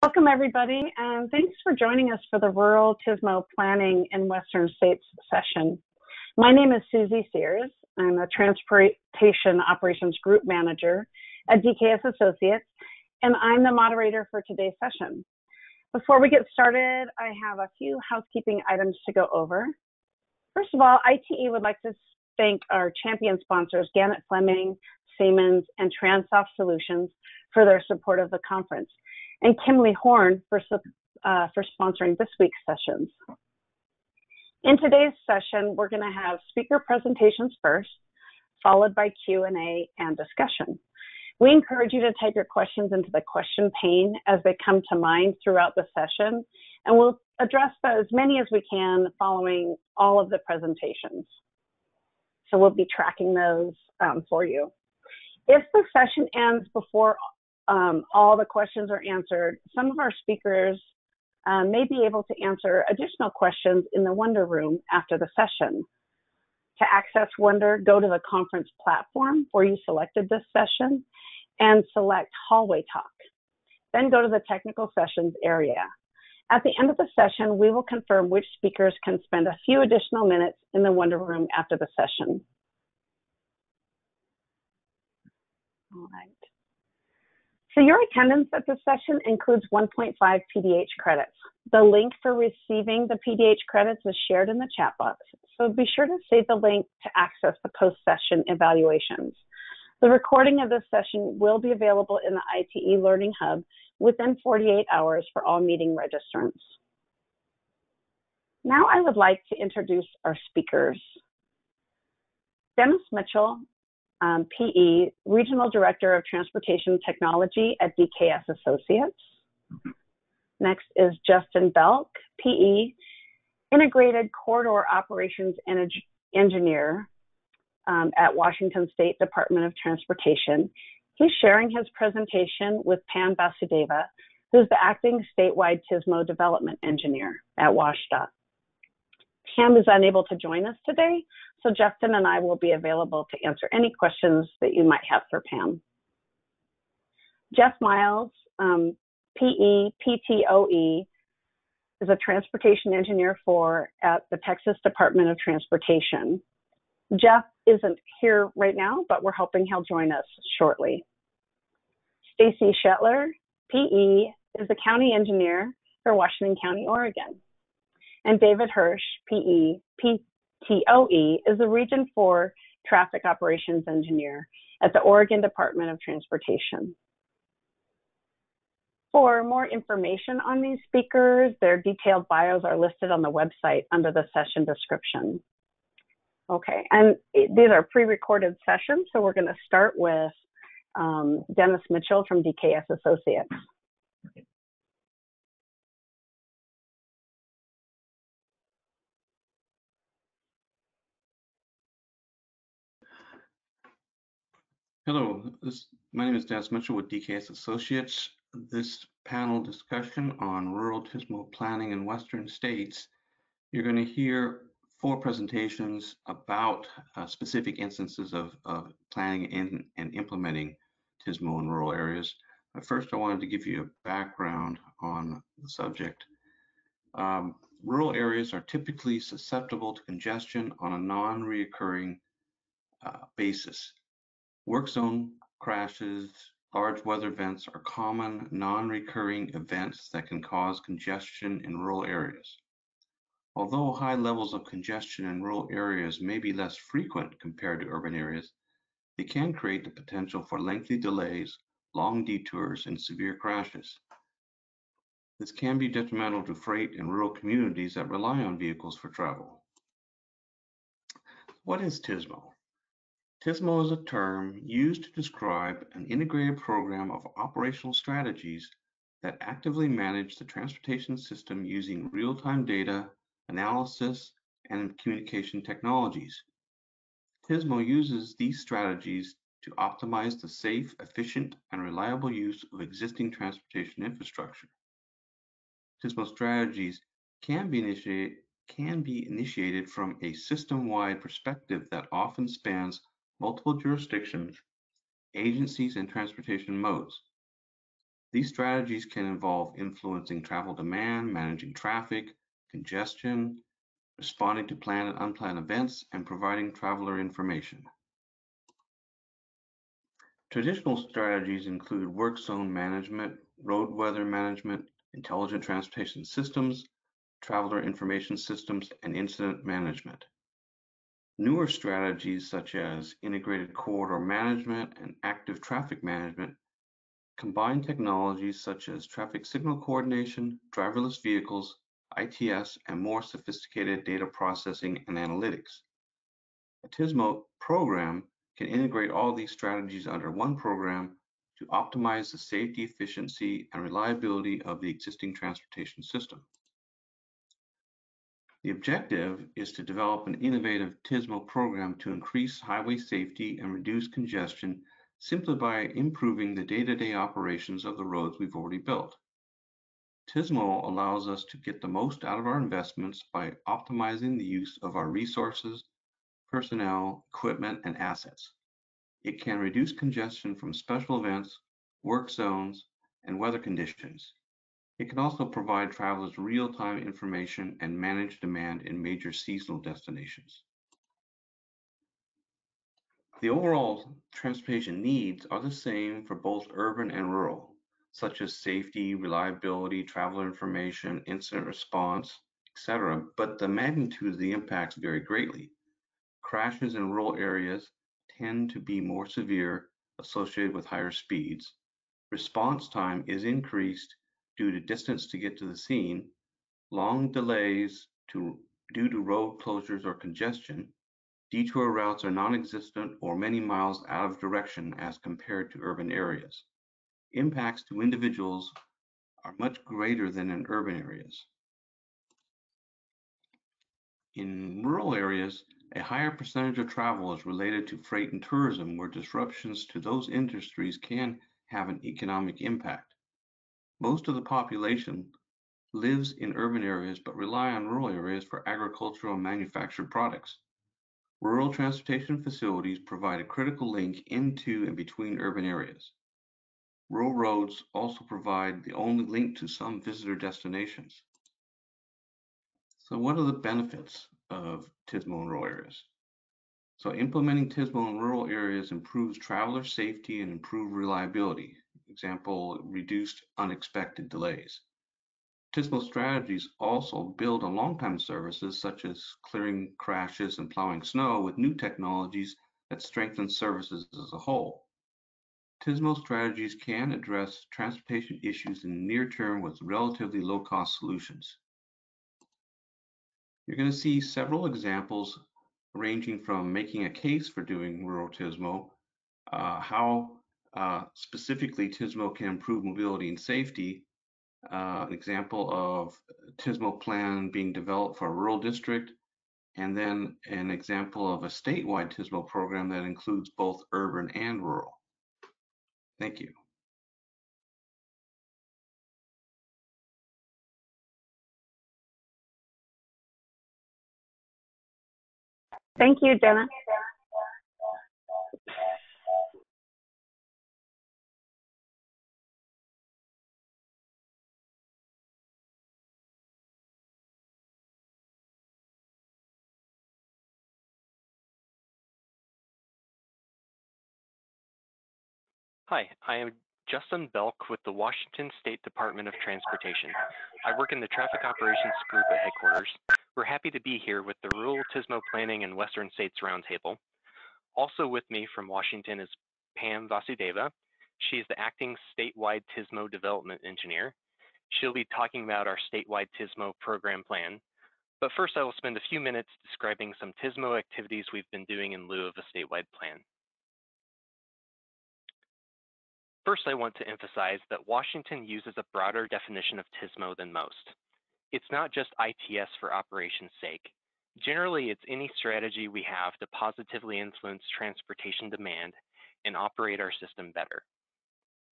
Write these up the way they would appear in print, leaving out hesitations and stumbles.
Welcome, everybody, and thanks for joining us for the Rural TSMO Planning in Western States session. My name is Susie Sears. I'm a Transportation Operations Group Manager at DKS Associates, and I'm the moderator for today's session. Before we get started, I have a few housekeeping items to go over. First of all, ITE would like to thank our champion sponsors, Gannett Fleming, Siemens, and TransSoft Solutions for their support of the conference, and Kimley Horn for sponsoring this week's sessions. In today's session, we're going to have speaker presentations first, followed by Q&A and discussion. We encourage you to type your questions into the question pane as they come to mind throughout the session, and we'll address as many as we can following all of the presentations. So we'll be tracking those for you. If the session ends before all the questions are answered, some of our speakers may be able to answer additional questions in the Wonder Room after the session. To access Wonder, go to the conference platform where you selected this session and select Hallway Talk. Then go to the Technical Sessions area. At the end of the session, we will confirm which speakers can spend a few additional minutes in the Wonder Room after the session. All right. So your attendance at this session includes 1.5 PDH credits. The link for receiving the PDH credits is shared in the chat box, so be sure to save the link to access the post-session evaluations. The recording of this session will be available in the ITE Learning Hub within 48 hours for all meeting registrants. Now I would like to introduce our speakers. Dennis Mitchell, PE, Regional Director of Transportation Technology at DKS Associates. Next is Justin Belk, PE, Integrated Corridor Operations Engineer at Washington State Department of Transportation. He's sharing his presentation with Pam Vasudeva, who's the Acting Statewide TSMO Development Engineer at WashDOT. Pam is unable to join us today, so Justin and I will be available to answer any questions that you might have for Pam. Jeff Miles, PE, PTOE, is a transportation engineer at the Texas Department of Transportation. Jeff isn't here right now, but we're hoping he'll join us shortly. Stacy Shetler, PE, is the county engineer for Washington County, Oregon. And David Hirsch, PE, PTOE, is the Region 4 Traffic Operations Engineer at the Oregon Department of Transportation. For more information on these speakers, their detailed bios are listed on the website under the session description. Okay, and these are pre-recorded sessions, so we're going to start with Dennis Mitchell from DKS Associates. Hello, my name is Dennis Mitchell with DKS Associates. This panel discussion on rural TSMO planning in Western states, you're going to hear 4 presentations about specific instances of planning and implementing TSMO in rural areas. But first, I wanted to give you a background on the subject. Rural areas are typically susceptible to congestion on a non-reoccurring basis. Work zone crashes, large weather events are common non-recurring events that can cause congestion in rural areas. Although high levels of congestion in rural areas may be less frequent compared to urban areas, they can create the potential for lengthy delays, long detours, and severe crashes. This can be detrimental to freight and rural communities that rely on vehicles for travel. What is TSMO? TSMO is a term used to describe an integrated program of operational strategies that actively manage the transportation system using real-time data, analysis, and communication technologies. TSMO uses these strategies to optimize the safe, efficient, and reliable use of existing transportation infrastructure. TSMO strategies can be initiated from a system-wide perspective that often spans multiple jurisdictions, agencies, and transportation modes. These strategies can involve influencing travel demand, managing traffic, congestion, responding to planned and unplanned events, and providing traveler information. Traditional strategies include work zone management, road weather management, intelligent transportation systems, traveler information systems, and incident management. Newer strategies such as integrated corridor management and active traffic management combine technologies such as traffic signal coordination, driverless vehicles, ITS, and more sophisticated data processing and analytics. A TSMO program can integrate all these strategies under one program to optimize the safety, efficiency, and reliability of the existing transportation system. The objective is to develop an innovative TSMO program to increase highway safety and reduce congestion simply by improving the day-to-day operations of the roads we've already built. TSMO allows us to get the most out of our investments by optimizing the use of our resources, personnel, equipment, and assets. It can reduce congestion from special events, work zones, and weather conditions. It can also provide travelers real-time information and manage demand in major seasonal destinations. The overall transportation needs are the same for both urban and rural, such as safety, reliability, traveler information, incident response, etc., but the magnitude of the impacts vary greatly. Crashes in rural areas tend to be more severe, associated with higher speeds. Response time is increased due to distance to get to the scene, long delays due to road closures or congestion. Detour routes are non-existent or many miles out of direction as compared to urban areas. Impacts to individuals are much greater than in urban areas. In rural areas, a higher percentage of travel is related to freight and tourism, where disruptions to those industries can have an economic impact. Most of the population lives in urban areas but rely on rural areas for agricultural and manufactured products. Rural transportation facilities provide a critical link into and between urban areas. Rural roads also provide the only link to some visitor destinations. So what are the benefits of TSMO in rural areas? So implementing TSMO in rural areas improves traveler safety and improved reliability. Example, reduced unexpected delays. TSMO strategies also build on long-time services such as clearing crashes and plowing snow with new technologies that strengthen services as a whole. TSMO strategies can address transportation issues in the near term with relatively low-cost solutions. You're going to see several examples ranging from making a case for doing rural TSMO, how specifically TSMO can improve mobility and safety, an example of TSMO plan being developed for a rural district, and then an example of a statewide TSMO program that includes both urban and rural. Thank you. Thank you, Jenna. Hi, I am Justin Belk with the Washington State Department of Transportation. I work in the Traffic Operations Group at headquarters. We're happy to be here with the Rural TSMO Planning in Western States Roundtable. Also with me from Washington is Pam Vasudeva. She is the acting statewide TSMO development engineer. She'll be talking about our statewide TSMO program plan. But first, I will spend a few minutes describing some TSMO activities we've been doing in lieu of a statewide plan. First, I want to emphasize that Washington uses a broader definition of TSMO than most. It's not just ITS for operation's sake. Generally, it's any strategy we have to positively influence transportation demand and operate our system better.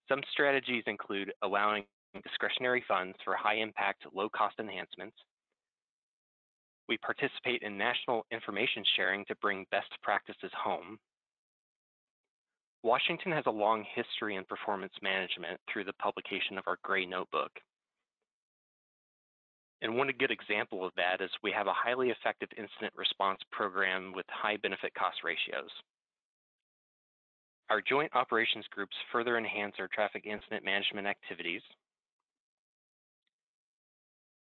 Some strategies include allowing discretionary funds for high-impact, low-cost enhancements. We participate in national information sharing to bring best practices home. Washington has a long history in performance management through the publication of our Gray Notebook. And one good example of that is we have a highly effective incident response program with high benefit cost ratios. Our joint operations groups further enhance our traffic incident management activities.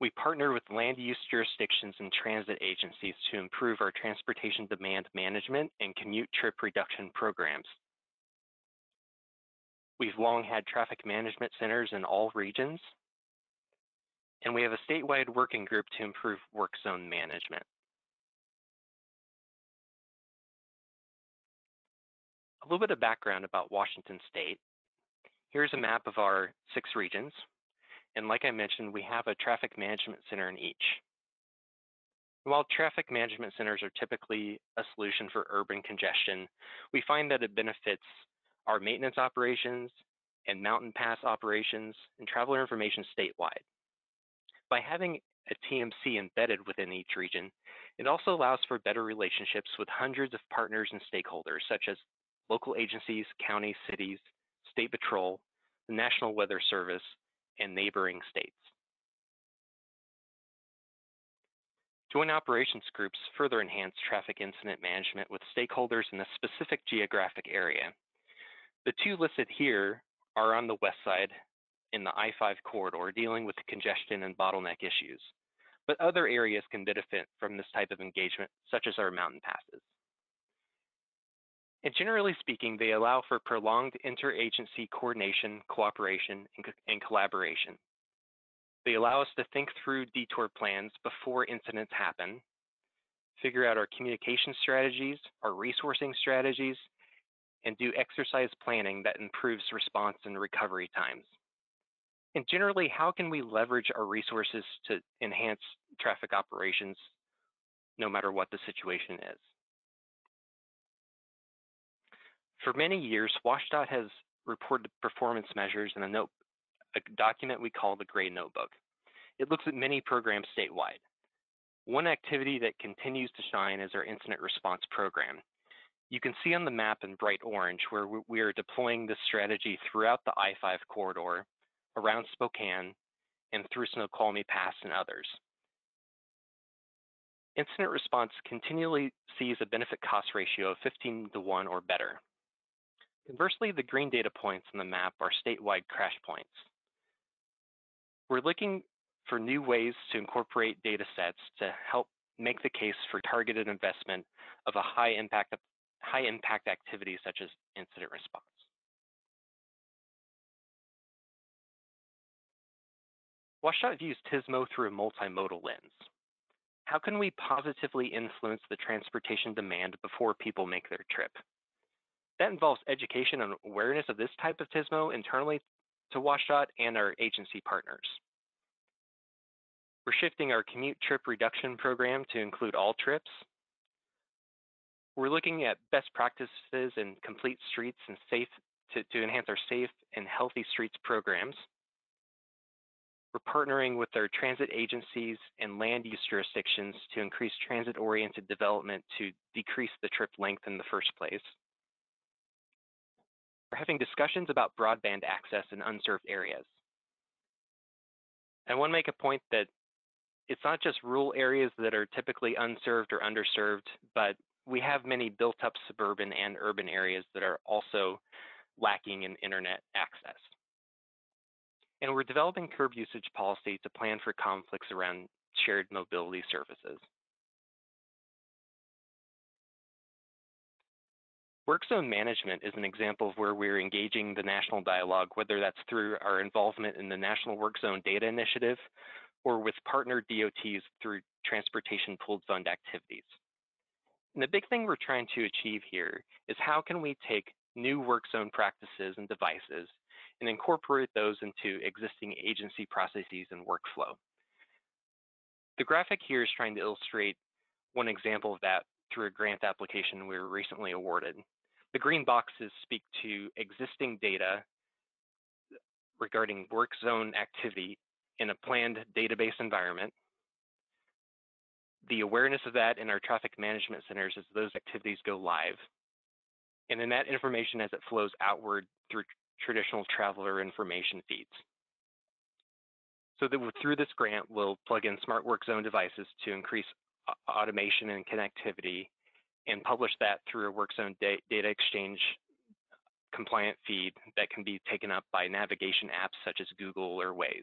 We partner with land use jurisdictions and transit agencies to improve our transportation demand management and commute trip reduction programs. We've long had traffic management centers in all regions, and we have a statewide working group to improve work zone management. A little bit of background about Washington State. Here's a map of our 6 regions. And like I mentioned, we have a traffic management center in each. While traffic management centers are typically a solution for urban congestion, we find that it benefits our maintenance operations and mountain pass operations and traveler information statewide. By having a TMC embedded within each region, it also allows for better relationships with hundreds of partners and stakeholders, such as local agencies, counties, cities, state patrol, the National Weather Service, and neighboring states. Joint operations groups further enhance traffic incident management with stakeholders in a specific geographic area. The 2 listed here are on the west side in the I-5 corridor, dealing with congestion and bottleneck issues. But other areas can benefit from this type of engagement, such as our mountain passes. And generally speaking, they allow for prolonged interagency coordination, cooperation, and collaboration. They allow us to think through detour plans before incidents happen, figure out our communication strategies, our resourcing strategies, and do exercise planning that improves response and recovery times. And generally, how can we leverage our resources to enhance traffic operations no matter what the situation is? For many years, WashDOT has reported performance measures in a document we call the Gray Notebook. It looks at many programs statewide. One activity that continues to shine is our incident response program. You can see on the map in bright orange where we are deploying this strategy throughout the I-5 corridor, around Spokane, and through Snoqualmie Pass and others. Incident response continually sees a benefit cost ratio of 15:1 or better. Conversely, the green data points on the map are statewide crash points. We're looking for new ways to incorporate data sets to help make the case for targeted investment of a high impact activities such as incident response. WashDOT views TSMO through a multimodal lens. How can we positively influence the transportation demand before people make their trip? That involves education and awareness of this type of TSMO internally to WashDOT and our agency partners. We're shifting our commute trip reduction program to include all trips. We're looking at best practices in complete streets and to enhance our safe and healthy streets programs. We're partnering with our transit agencies and land use jurisdictions to increase transit-oriented development to decrease the trip length in the first place. We're having discussions about broadband access in unserved areas. I want to make a point that it's not just rural areas that are typically unserved or underserved, but we have many built-up suburban and urban areas that are also lacking in internet access. And we're developing curb usage policy to plan for conflicts around shared mobility services. Work zone management is an example of where we're engaging the national dialogue, whether that's through our involvement in the National Work Zone Data Initiative or with partner DOTs through Transportation Pooled Fund activities. And the big thing we're trying to achieve here is how can we take new work zone practices and devices and incorporate those into existing agency processes and workflow. The graphic here is trying to illustrate one example of that through a grant application we were recently awarded. The green boxes speak to existing data regarding work zone activity in a planned database environment, the awareness of that in our traffic management centers as those activities go live, and then that information as it flows outward through traditional traveler information feeds. So that through this grant, we'll plug in smart work zone devices to increase automation and connectivity and publish that through a work zone data exchange compliant feed that can be taken up by navigation apps such as Google or Waze.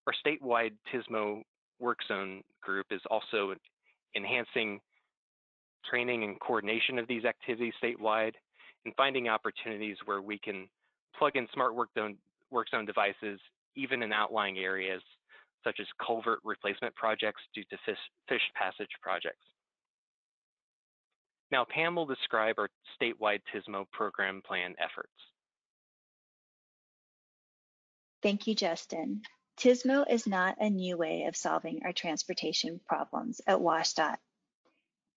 Our statewide TSMO work zone group is also enhancing training and coordination of these activities statewide and finding opportunities where we can plug in smart work zone devices even in outlying areas such as culvert replacement projects due to fish passage projects. Now, Pam will describe our statewide TSMO program plan efforts. Thank you, Justin. TSMO is not a new way of solving our transportation problems at WSDOT.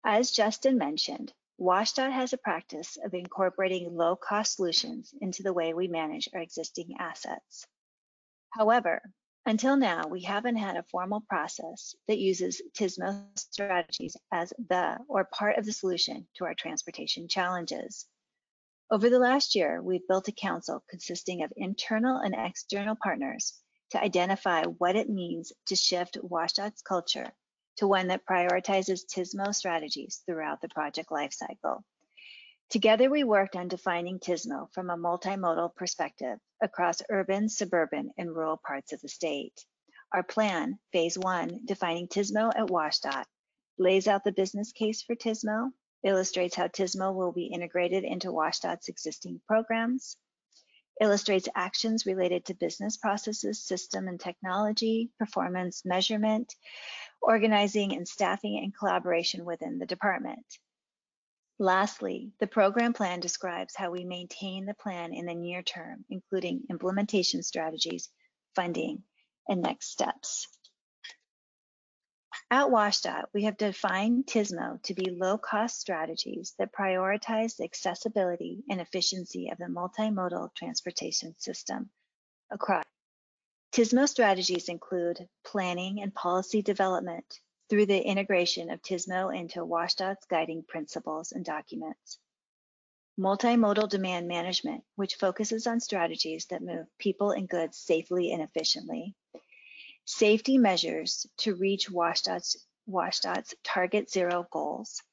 As Justin mentioned, WSDOT has a practice of incorporating low-cost solutions into the way we manage our existing assets. However, until now, we haven't had a formal process that uses TSMO strategies as the or part of the solution to our transportation challenges. Over the last year, we've built a council consisting of internal and external partners to identify what it means to shift WSDOT's culture to one that prioritizes TSMO strategies throughout the project lifecycle. Together, we worked on defining TSMO from a multimodal perspective across urban, suburban, and rural parts of the state. Our plan, Phase 1, defining TSMO at WSDOT, lays out the business case for TSMO, illustrates how TSMO will be integrated into WSDOT's existing programs, illustrates actions related to business processes, system and technology, performance measurement, organizing and staffing, and collaboration within the department. Lastly, the program plan describes how we maintain the plan in the near term, including implementation strategies, funding, and next steps. At WSDOT, we have defined TSMO to be low-cost strategies that prioritize the accessibility and efficiency of the multimodal transportation system across. TSMO strategies include planning and policy development through the integration of TSMO into WSDOT's guiding principles and documents. Multimodal demand management, which focuses on strategies that move people and goods safely and efficiently. Safety measures to reach WSDOT's Target Zero goals.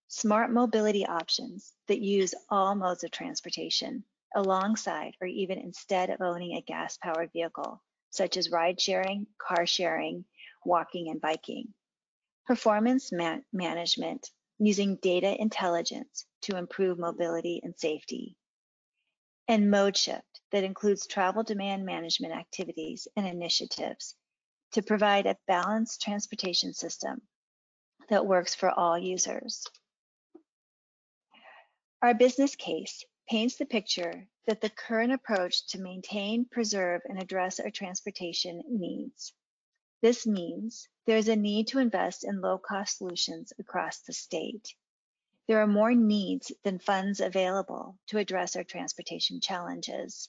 Smart mobility options that use all modes of transportation alongside or even instead of owning a gas-powered vehicle, such as ride sharing, car sharing, walking, and biking. Performance management using data intelligence to improve mobility and safety. And mode shift that includes travel demand management activities and initiatives to provide a balanced transportation system that works for all users. Our business case paints the picture that the current approach to maintain, preserve, and address our transportation needs. This means there is a need to invest in low-cost solutions across the state. There are more needs than funds available to address our transportation challenges.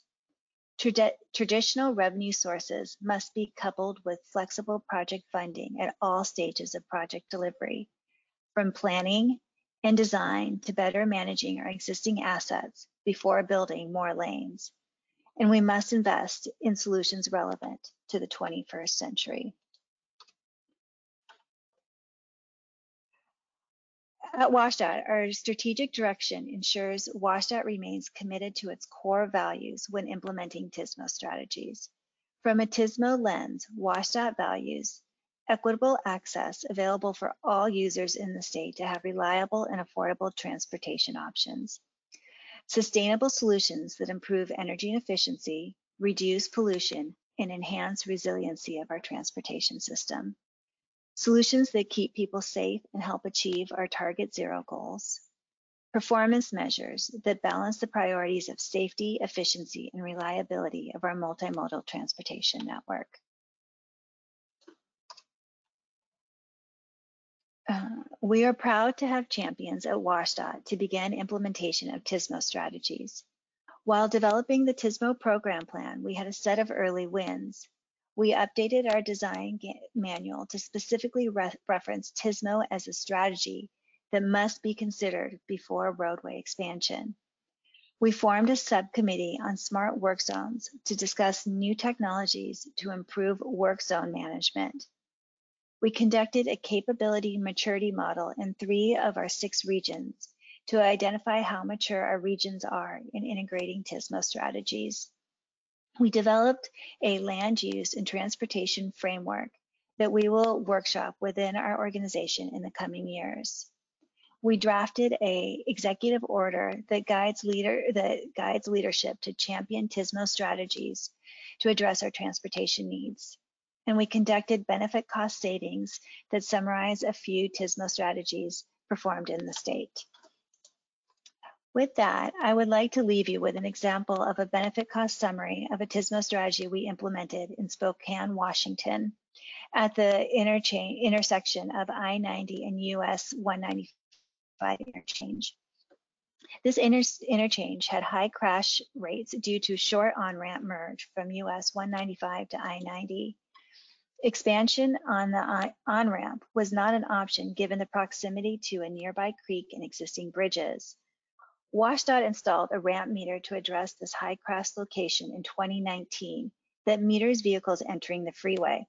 Traditional revenue sources must be coupled with flexible project funding at all stages of project delivery, from planning and design to better managing our existing assets before building more lanes. And we must invest in solutions relevant to the 21st century. At WSDOT, our strategic direction ensures WSDOT remains committed to its core values when implementing TSMO strategies. From a TSMO lens, WSDOT values equitable access available for all users in the state to have reliable and affordable transportation options. Sustainable solutions that improve energy and efficiency, reduce pollution, and enhance resiliency of our transportation system. Solutions that keep people safe and help achieve our Target Zero goals. Performance measures that balance the priorities of safety, efficiency, and reliability of our multimodal transportation network. We are proud to have champions at WSDOT to begin implementation of TSMO strategies. While developing the TSMO program plan, we had a set of early wins. We updated our design manual to specifically reference TSMO as a strategy that must be considered before roadway expansion. We formed a subcommittee on smart work zones to discuss new technologies to improve work zone management. We conducted a capability maturity model in 3 of our 6 regions to identify how mature our regions are in integrating TSMO strategies. We developed a land use and transportation framework that we will workshop within our organization in the coming years. We drafted an executive order that guides leadership to champion TSMO strategies to address our transportation needs. And we conducted benefit cost savings that summarize a few TSMO strategies performed in the state. With that, I would like to leave you with an example of a benefit cost summary of a TSMO strategy we implemented in Spokane, Washington, at the intersection of I-90 and US 195 interchange. This interchange had high crash rates due to short on-ramp merge from US 195 to I-90. Expansion on the on-ramp was not an option given the proximity to a nearby creek and existing bridges. WashDOT installed a ramp meter to address this high crash location in 2019 that meters vehicles entering the freeway.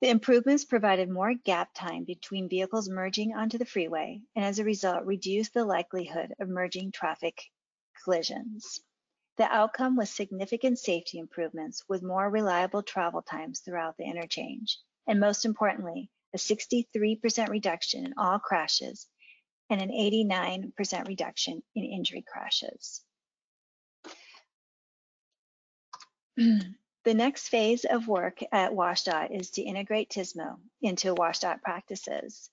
The improvements provided more gap time between vehicles merging onto the freeway, and as a result, reduced the likelihood of merging traffic collisions. The outcome was significant safety improvements with more reliable travel times throughout the interchange, and most importantly, a 63% reduction in all crashes and an 89% reduction in injury crashes. The next phase of work at WashDOT is to integrate TSMO into WashDOT practices.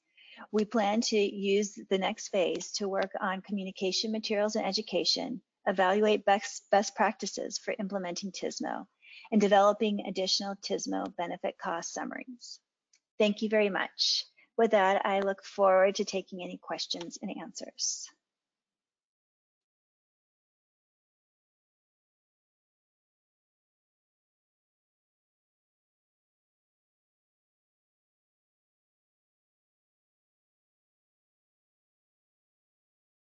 We plan to use the next phase to work on communication materials and education, evaluate best practices for implementing TSMO, and developing additional TSMO benefit cost summaries. Thank you very much. With that, I look forward to taking any questions and answers.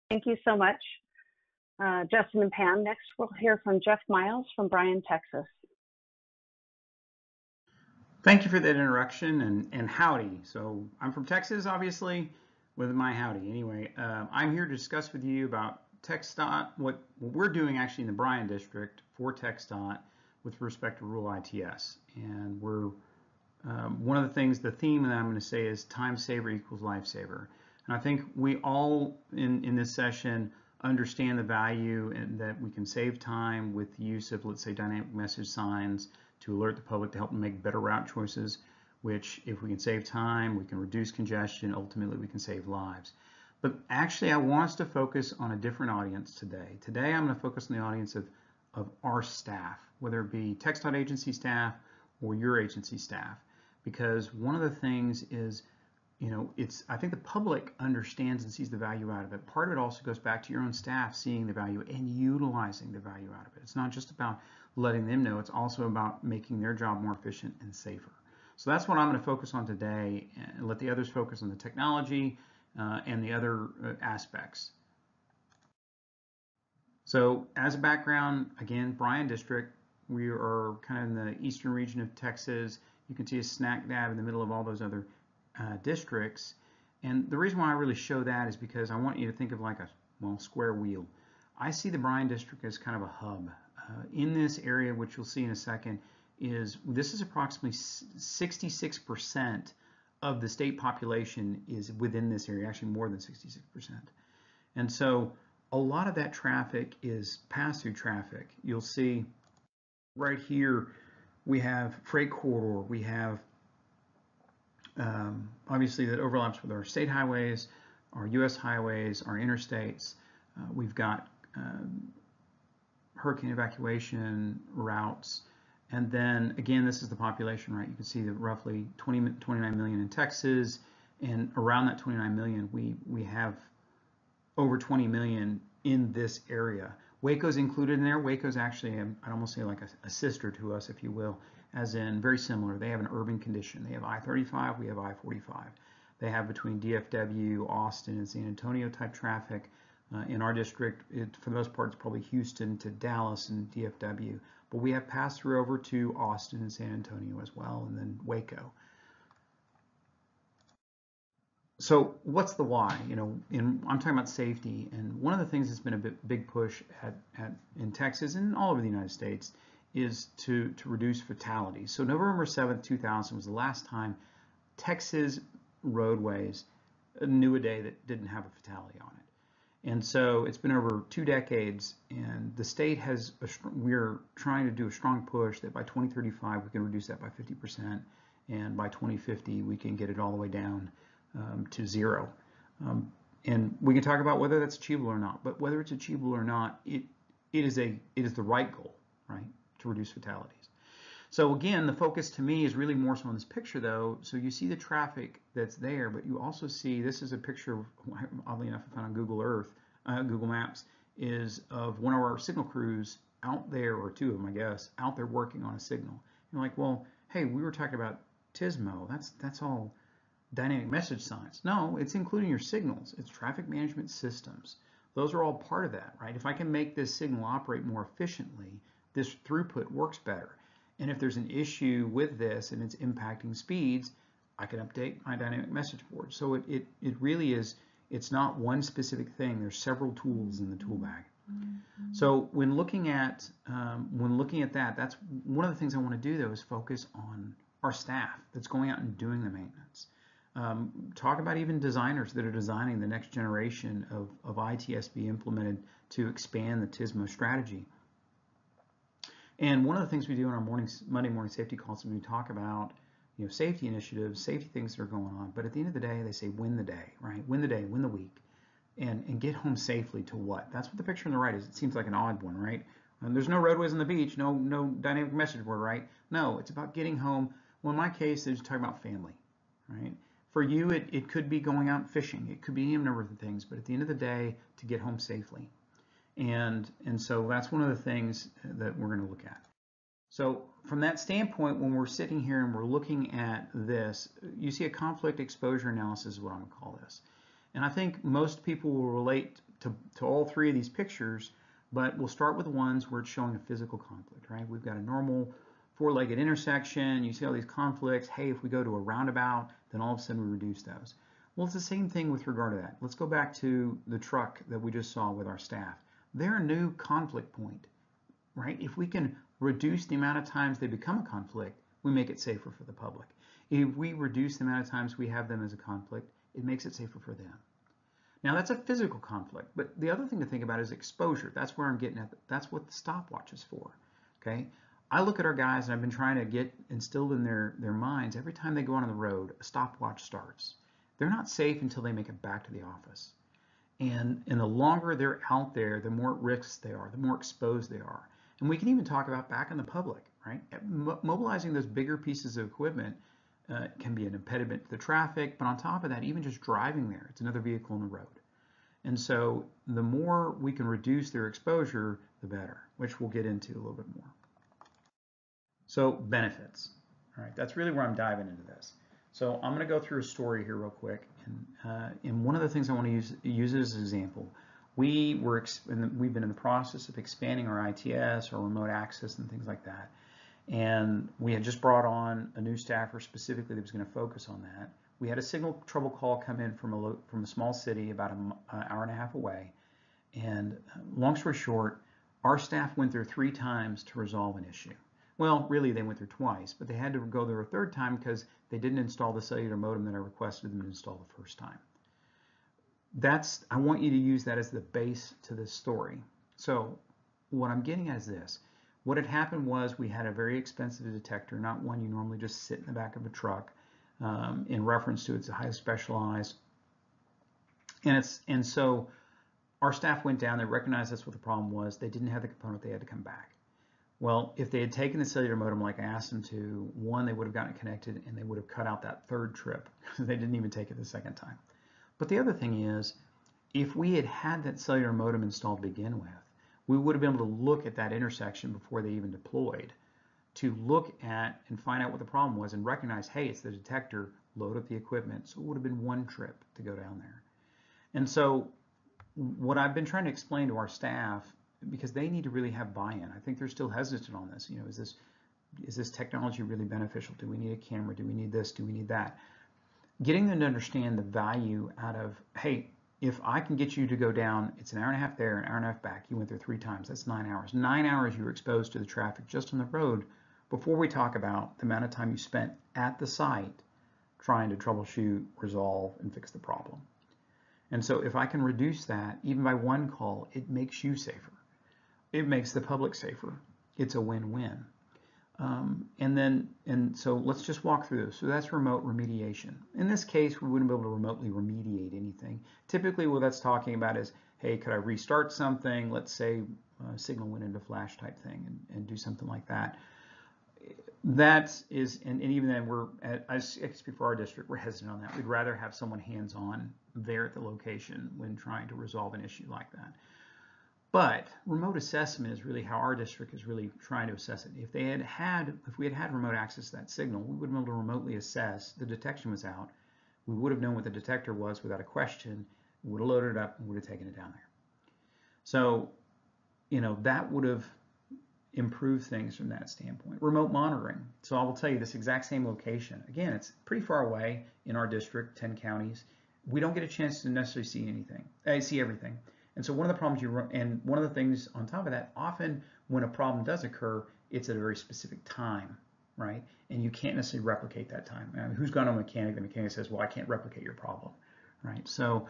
Thank you so much, Justin and Pam. Next, we'll hear from Jeff Miles from Bryan, Texas. Thank you for that introduction and howdy. So I'm from Texas, obviously, with my howdy. Anyway, I'm here to discuss with you about TxDOT, what we're doing actually in the Bryan district for TxDOT with respect to rural ITS. And we're one of the things, the theme that I'm going to say is time saver equals life saver. And I think we all in this session understand the value and that we can save time with the use of, let's say, dynamic message signs to alert the public to help them make better route choices, which if we can save time, we can reduce congestion, ultimately we can save lives. But actually I want us to focus on a different audience today. Today I'm going to focus on the audience of our staff, whether it be TxDOT agency staff or your agency staff, because one of the things is, you know, I think the public understands and sees the value out of it. Part of it also goes back to your own staff seeing the value and utilizing the value out of it. It's not just about letting them know, it's also about making their job more efficient and safer. So that's what I'm going to focus on today, and let the others focus on the technology and the other aspects. So as a background, again, Bryan District, we are kind of in the eastern region of Texas. You can see a snack dab in the middle of all those other districts. And the reason why I really show that is because I want you to think of like a square wheel. I see the Bryan District as kind of a hub. In this area, which you'll see in a second, this is approximately 66% of the state population is within this area, actually more than 66%. And so a lot of that traffic is pass-through traffic. You'll see right here we have freight corridor, we have obviously that overlaps with our state highways, our U.S. highways, our interstates. We've got hurricane evacuation routes. And then again, this is the population, right? You can see that roughly 29 million in Texas, and around that 29 million, we have over 20 million in this area. Waco's included in there. Waco's actually, I'd almost say like a sister to us, if you will. as in very similar. They have an urban condition. They have I-35, we have I-45. They have between DFW, Austin, and San Antonio type traffic. In our district, for the most part, it's probably Houston to Dallas and DFW. But we have pass through over to Austin and San Antonio as well, and then Waco. So what's the why? I'm talking about safety, and one of the things that's been a big push in Texas and all over the United States is to reduce fatalities. So November 7th, 2000 was the last time Texas roadways knew a day that didn't have a fatality on it. And so it's been over 2 decades, and the state we're trying to do a strong push that by 2035 we can reduce that by 50%, and by 2050 we can get it all the way down to 0. And we can talk about whether that's achievable or not, but whether it's achievable or not, it is the right goal, right, to reduce fatalities. So again, the focus to me is really more so on this picture though. So you see the traffic that's there, but you also see, this is a picture, oddly enough, I found on Google Maps, is of one of our signal crews out there, or 2 of them, I guess, out there working on a signal. You're like, well, hey, we were talking about TSMO. That's all dynamic message signs. No, it's including your signals. It's traffic management systems. Those are all part of that, right? If I can make this signal operate more efficiently, this throughput works better. And if there's an issue with this and it's impacting speeds, I can update my dynamic message board. So it really is, it's not one specific thing. There's several tools in the tool bag. So when looking at that, that's one of the things I want to do though, is focus on our staff that's going out and doing the maintenance. Talk about even designers that are designing the next generation of ITSB implemented to expand the TSMO strategy. And one of the things we do in our Monday morning safety calls is we talk about safety initiatives, safety things that are going on. But at the end of the day, they say win the day, right? Win the day, win the week, and get home safely to what? That's what the picture on the right is. It seems like an odd one, right? There's no roadways on the beach, no dynamic message board, right? No, it's about getting home. Well, in my case, they're just talking about family, right? For you, it could be going out fishing. It could be any number of things, but at the end of the day, to get home safely. And so that's one of the things that we're going to look at. So from that standpoint, when we're sitting here and we're looking at this, you see a conflict exposure analysis is what I'm going to call this. And I think most people will relate to all 3 of these pictures, but we'll start with the ones where it's showing a physical conflict, right? We've got a normal 4-legged intersection. You see all these conflicts. Hey, if we go to a roundabout, then all of a sudden we reduce those. Well, it's the same thing with regard to that. Let's go back to the truck that we just saw with our staff. They're a new conflict point, right? If we can reduce the amount of times they become a conflict, we make it safer for the public. If we reduce the amount of times we have them as a conflict, it makes it safer for them. Now that's a physical conflict, but the other thing to think about is exposure. That's where I'm getting at. That's what the stopwatch is for, okay? I look at our guys, and I've been trying to get instilled in their minds, every time they go on the road, a stopwatch starts. They're not safe until they make it back to the office. And the longer they're out there, the more at risk they are, the more exposed they are. And we can even talk about back in the public, right? Mobilizing those bigger pieces of equipment can be an impediment to the traffic, but on top of that, even just driving there, it's another vehicle on the road. And so the more we can reduce their exposure, the better, which we'll get into a little bit more. So benefits, all right, that's really where I'm diving into this. So I'm going to go through a story here real quick, and one of the things I want to use as an example. We've been in the process of expanding our ITS, our remote access, and things like that. And we had just brought on a new staffer specifically that was going to focus on that. We had a signal trouble call come in from a small city about an hour and a half away. And long story short, our staff went there 3 times to resolve an issue. Well, really, they went there twice, but they had to go there a 3rd time because they didn't install the cellular modem that I requested them to install the 1st time. I want you to use that as the base to this story. So what I'm getting at is this. What had happened was we had a very expensive detector, not one you normally just sit in the back of a truck. In reference to it's highly specialized. And so our staff went down, they recognized that's what the problem was. They didn't have the component, they had to come back. Well, if they had taken the cellular modem like I asked them to, one, they would have gotten it connected and they would have cut out that 3rd trip. They didn't even take it the 2nd time. But the other thing is, if we had had that cellular modem installed to begin with, we would have been able to look at that intersection before they even deployed to look at and find out what the problem was and recognize, hey, it's the detector, load up the equipment. So it would have been one trip to go down there. And so what I've been trying to explain to our staff, because they need to really have buy-in. I think they're still hesitant on this. You know, is this technology really beneficial? Do we need a camera? Do we need this? Do we need that? Getting them to understand the value out of, hey, if I can get you to go down, it's an hour and a half there, an hour and a half back. You went there 3 times. That's 9 hours. 9 hours you were exposed to the traffic just on the road before we talk about the amount of time you spent at the site trying to troubleshoot, resolve, and fix the problem. And so if I can reduce that, even by one call, it makes you safer. It makes the public safer. It's a win-win. And so let's just walk through this. So that's remote remediation. In this case, we wouldn't be able to remotely remediate anything. Typically what that's talking about is, hey, could I restart something? Let's say a signal went into flash type thing and do something like that. That is, and even then I speak for our district, we're hesitant on that. We'd rather have someone hands-on there at the location when trying to resolve an issue like that. But remote assessment is really how our district is really trying to assess it. If we had had remote access to that signal, we would have been able to remotely assess the detection was out. We would have known what the detector was without a question. We would have loaded it up and would have taken it down there. So, you know, that would have improved things from that standpoint. Remote monitoring. So I will tell you this exact same location. Again, it's pretty far away in our district, 10 counties. We don't get a chance to necessarily see everything. And so one of the problems and one of the things on top of that, often when a problem does occur, it's at a very specific time, right? And you can't necessarily replicate that time. I mean, who's gone to a mechanic? The mechanic says, well, I can't replicate your problem, right? So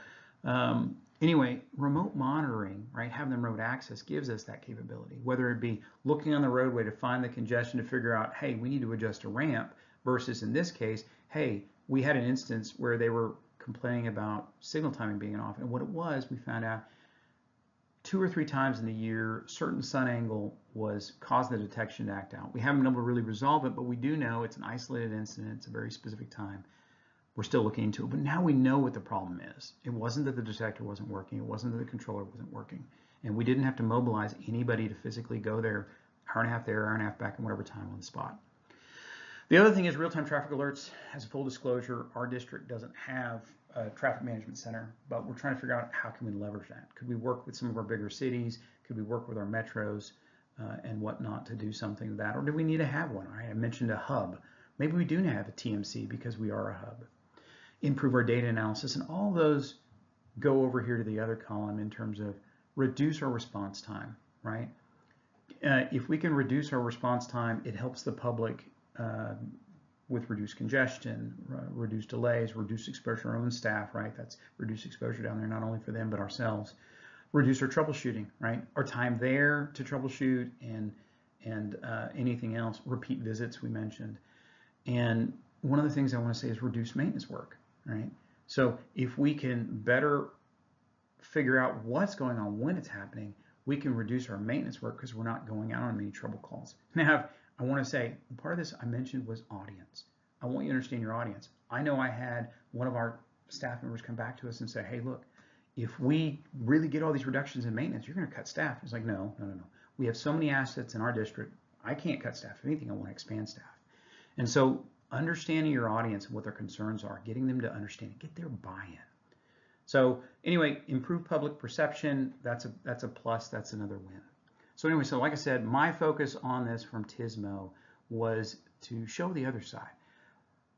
anyway, remote monitoring, right, having the remote access gives us that capability, whether it be looking on the roadway to find the congestion to figure out, hey, we need to adjust a ramp, versus in this case, hey, we had an instance where they were complaining about signal timing being off. And what it was, we found out 2 or 3 times in the year, certain sun angle was causing the detection to act out. We haven't been able to really resolve it, but we do know it's an isolated incident. It's a very specific time. We're still looking into it, but now we know what the problem is. It wasn't that the detector wasn't working. It wasn't that the controller wasn't working. And we didn't have to mobilize anybody to physically go there, hour and a half there, hour and a half back, and whatever time on the spot. The other thing is real-time traffic alerts. As a full disclosure, our district doesn't have a traffic management center, but we're trying to figure out how can we leverage that. Could we work with some of our bigger cities? Could we work with our metros and whatnot to do something with that? Or do we need to have one? I mentioned a hub. Maybe we do have a TMC because we are a hub. Improve our data analysis, and all those go over here to the other column in terms of reduce our response time, right? If we can reduce our response time, it helps the public with reduced congestion, reduced delays, reduced exposure to our own staff, right? That's reduced exposure down there, not only for them, but ourselves. Reduce our troubleshooting, right? Our time there to troubleshoot and anything else, repeat visits we mentioned. And one of the things I want to say is reduce maintenance work, right? So if we can better figure out what's going on when it's happening, we can reduce our maintenance work because we're not going out on many trouble calls. Now, I want to say part of this I mentioned was audience. I want you to understand your audience. I know I had one of our staff members come back to us and say, hey, look, if we really get all these reductions in maintenance, you're going to cut staff. It's like, no. We have so many assets in our district, I can't cut staff. If anything, I want to expand staff. And so understanding your audience and what their concerns are, getting them to understand it, get their buy-in. So anyway, improve public perception, that's a plus, that's another win. So anyway, so like I said, my focus on this from TSMO was to show the other side.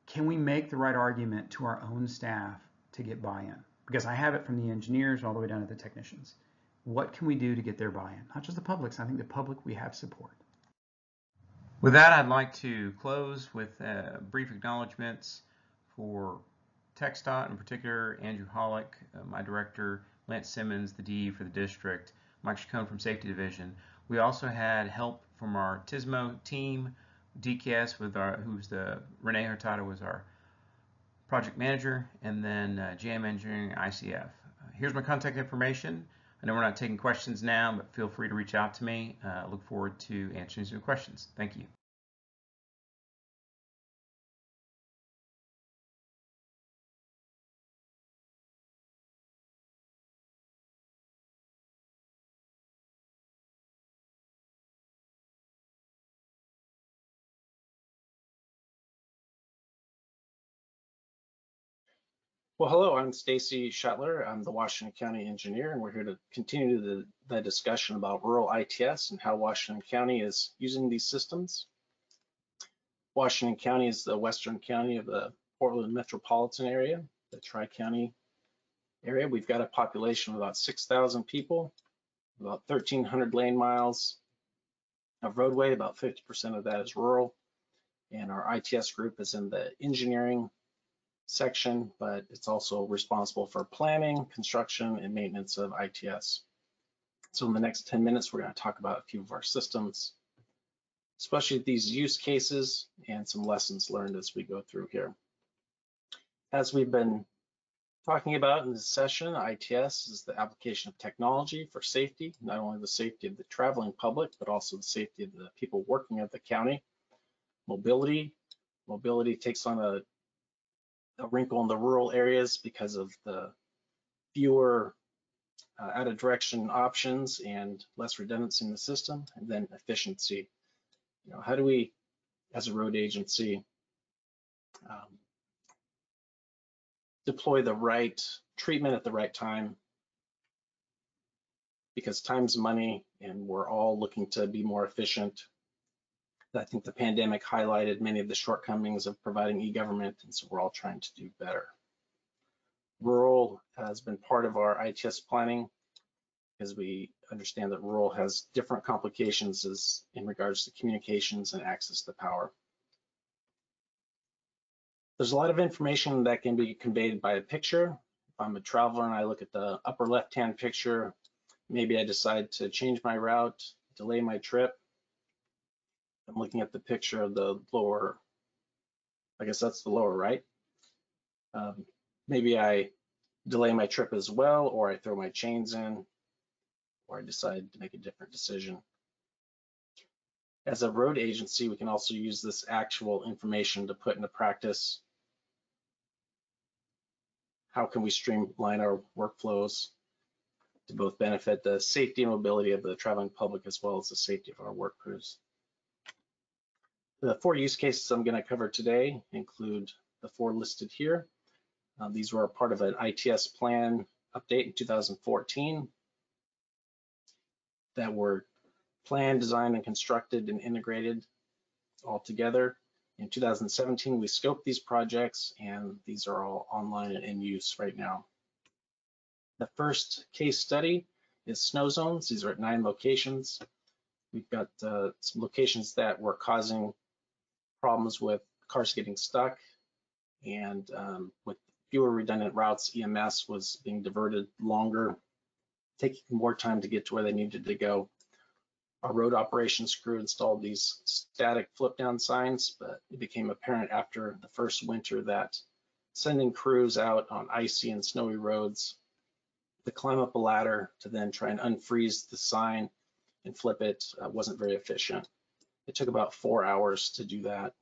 Can we make the right argument to our own staff to get buy-in? Because I have it from the engineers all the way down to the technicians. What can we do to get their buy-in? Not just the public, I think the public, we have support. With that, I'd like to close with brief acknowledgements for TxDOT, in particular, Andrew Hollick, my director, Lance Simmons, the DE for the district, Mike Chacon from Safety Division. We also had help from our TSMO team, DKS with Renee Hurtado was our project manager, and then JM Engineering ICF. Here's my contact information. I know we're not taking questions now, but feel free to reach out to me. I look forward to answering some questions. Thank you. Well, hello, I'm Stacy Shetler. I'm the Washington County engineer, and we're here to continue the discussion about rural ITS and how Washington County is using these systems. Washington County is the western county of the Portland metropolitan area, the Tri-County area. We've got a population of about 6,000 people, about 1,300 lane miles of roadway, about 50% of that is rural. And our ITS group is in the engineering section, but it's also responsible for planning, construction, and maintenance of ITS. So in the next 10 minutes, we're going to talk about a few of our systems, especially these use cases and some lessons learned as we go through here. As we've been talking about in this session, ITS is the application of technology for safety, not only the safety of the traveling public, but also the safety of the people working at the county. Mobility takes on a wrinkle in the rural areas because of the fewer out of direction options and less redundancy in the system. And then efficiency. How do we, as a road agency, deploy the right treatment at the right time? Because time's money, and we're all looking to be more efficient. I think the pandemic highlighted many of the shortcomings of providing e-government, and so we're all trying to do better. Rural has been part of our ITS planning because we understand that rural has different complications as in regards to communications and access to power. There's a lot of information that can be conveyed by a picture. If I'm a traveler and I look at the upper left-hand picture, maybe I decide to change my route, delay my trip. I'm looking at the picture of the lower, I guess that's the lower right. Maybe I delay my trip as well, or I throw my chains in, or I decide to make a different decision. As a road agency, we can also use this actual information to put into practice. How can we streamline our workflows to both benefit the safety and mobility of the traveling public as well as the safety of our work crews? The 4 use cases I'm going to cover today include the 4 listed here. These were a part of an ITS plan update in 2014 that were planned, designed, and constructed and integrated all together. In 2017, we scoped these projects, and these are all online and in use right now. The first case study is snow zones. These are at 9 locations. We've got some locations that were causing problems with cars getting stuck, and with fewer redundant routes, EMS was being diverted longer, taking more time to get to where they needed to go. Our road operations crew installed these static flip down signs, but it became apparent after the first winter that sending crews out on icy and snowy roads to climb up a ladder to then try and unfreeze the sign and flip it wasn't very efficient. It took about 4 hours to do that.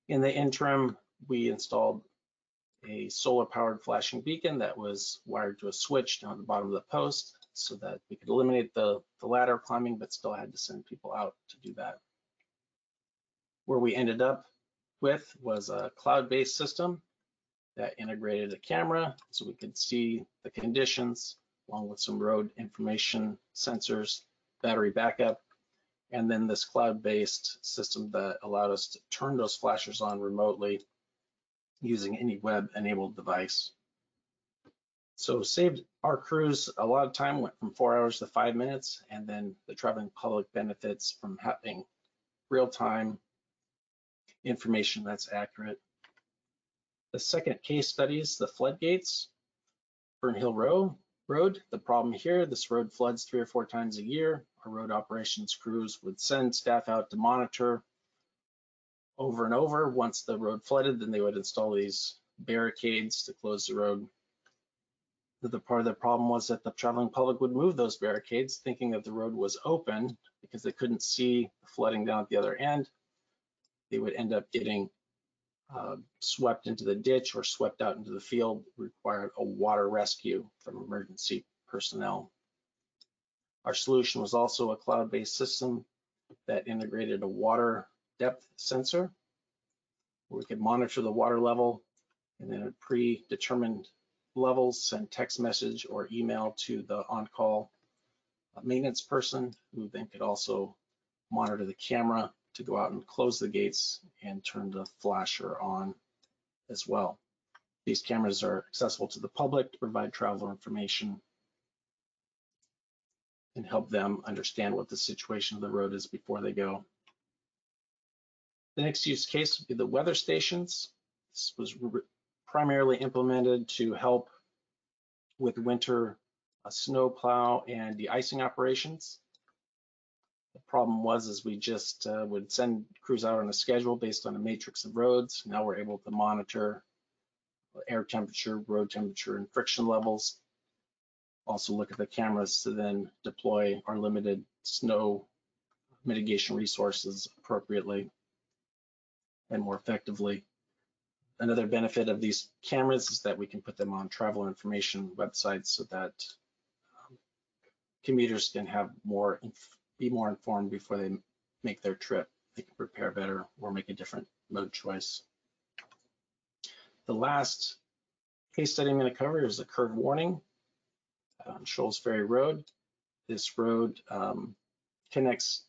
In the interim, we installed a solar-powered flashing beacon that was wired to a switch down at the bottom of the post so that we could eliminate the ladder climbing, but still had to send people out to do that. Where we ended up with was a cloud-based system that integrated a camera so we could see the conditions, along with some road information sensors, battery backup, and then this cloud-based system that allowed us to turn those flashers on remotely using any web-enabled device. So saved our crews a lot of time, went from 4 hours to 5 minutes, and then the traveling public benefits from having real-time information that's accurate. The second case study is the floodgates, Burn Hill Road. The problem here, this road floods 3 or 4 times a year. Our road operations crews would send staff out to monitor over and over. Once the road flooded, then they would install these barricades to close the road. The part of the problem was that the traveling public would move those barricades thinking that the road was open because they couldn't see the flooding down at the other end. They would end up getting swept into the ditch or swept out into the field, required a water rescue from emergency personnel. Our solution was also a cloud-based system that integrated a water depth sensor where we could monitor the water level and then at predetermined levels, send text message or email to the on-call maintenance person, who then could also monitor the camera to go out and close the gates and turn the flasher on as well. These cameras are accessible to the public to provide traveler information and help them understand what the situation of the road is before they go. The next use case would be the weather stations. This was primarily implemented to help with winter snow plow and de-icing operations. The problem was we just would send crews out on a schedule based on a matrix of roads. Now we're able to monitor air temperature, road temperature, and friction levels. Also look at the cameras to then deploy our limited snow mitigation resources appropriately and more effectively. Another benefit of these cameras is that we can put them on traveler information websites so that commuters can have be more informed before they make their trip. They can prepare better or make a different mode choice. The last case study I'm going to cover is a curve warning on Shoals Ferry Road. This road connects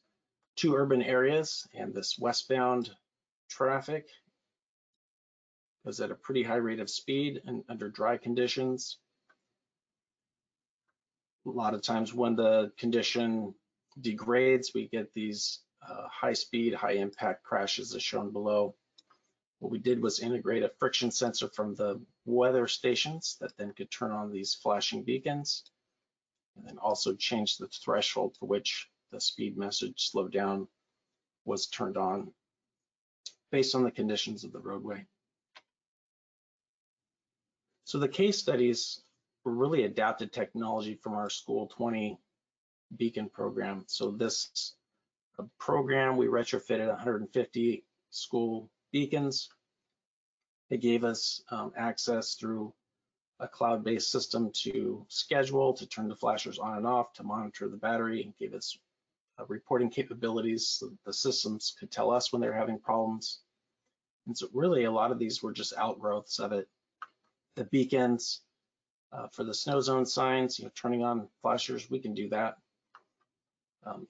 two urban areas, and this westbound traffic goes at a pretty high rate of speed and under dry conditions. A lot of times when the condition degrades, we get these high speed, high impact crashes as shown below. What we did was integrate a friction sensor from the weather stations that then could turn on these flashing beacons, and then also change the threshold for which the speed message slow down was turned on based on the conditions of the roadway. So the case studies were really adapted technology from our School 20 beacon program. So this program, we retrofitted 150 school beacons. It gave us access through a cloud-based system to schedule, to turn the flashers on and off, to monitor the battery, and gave us reporting capabilities so the systems could tell us when they're having problems. And so really a lot of these were just outgrowths of it. The beacons for the snow zone signs, turning on flashers, we can do that.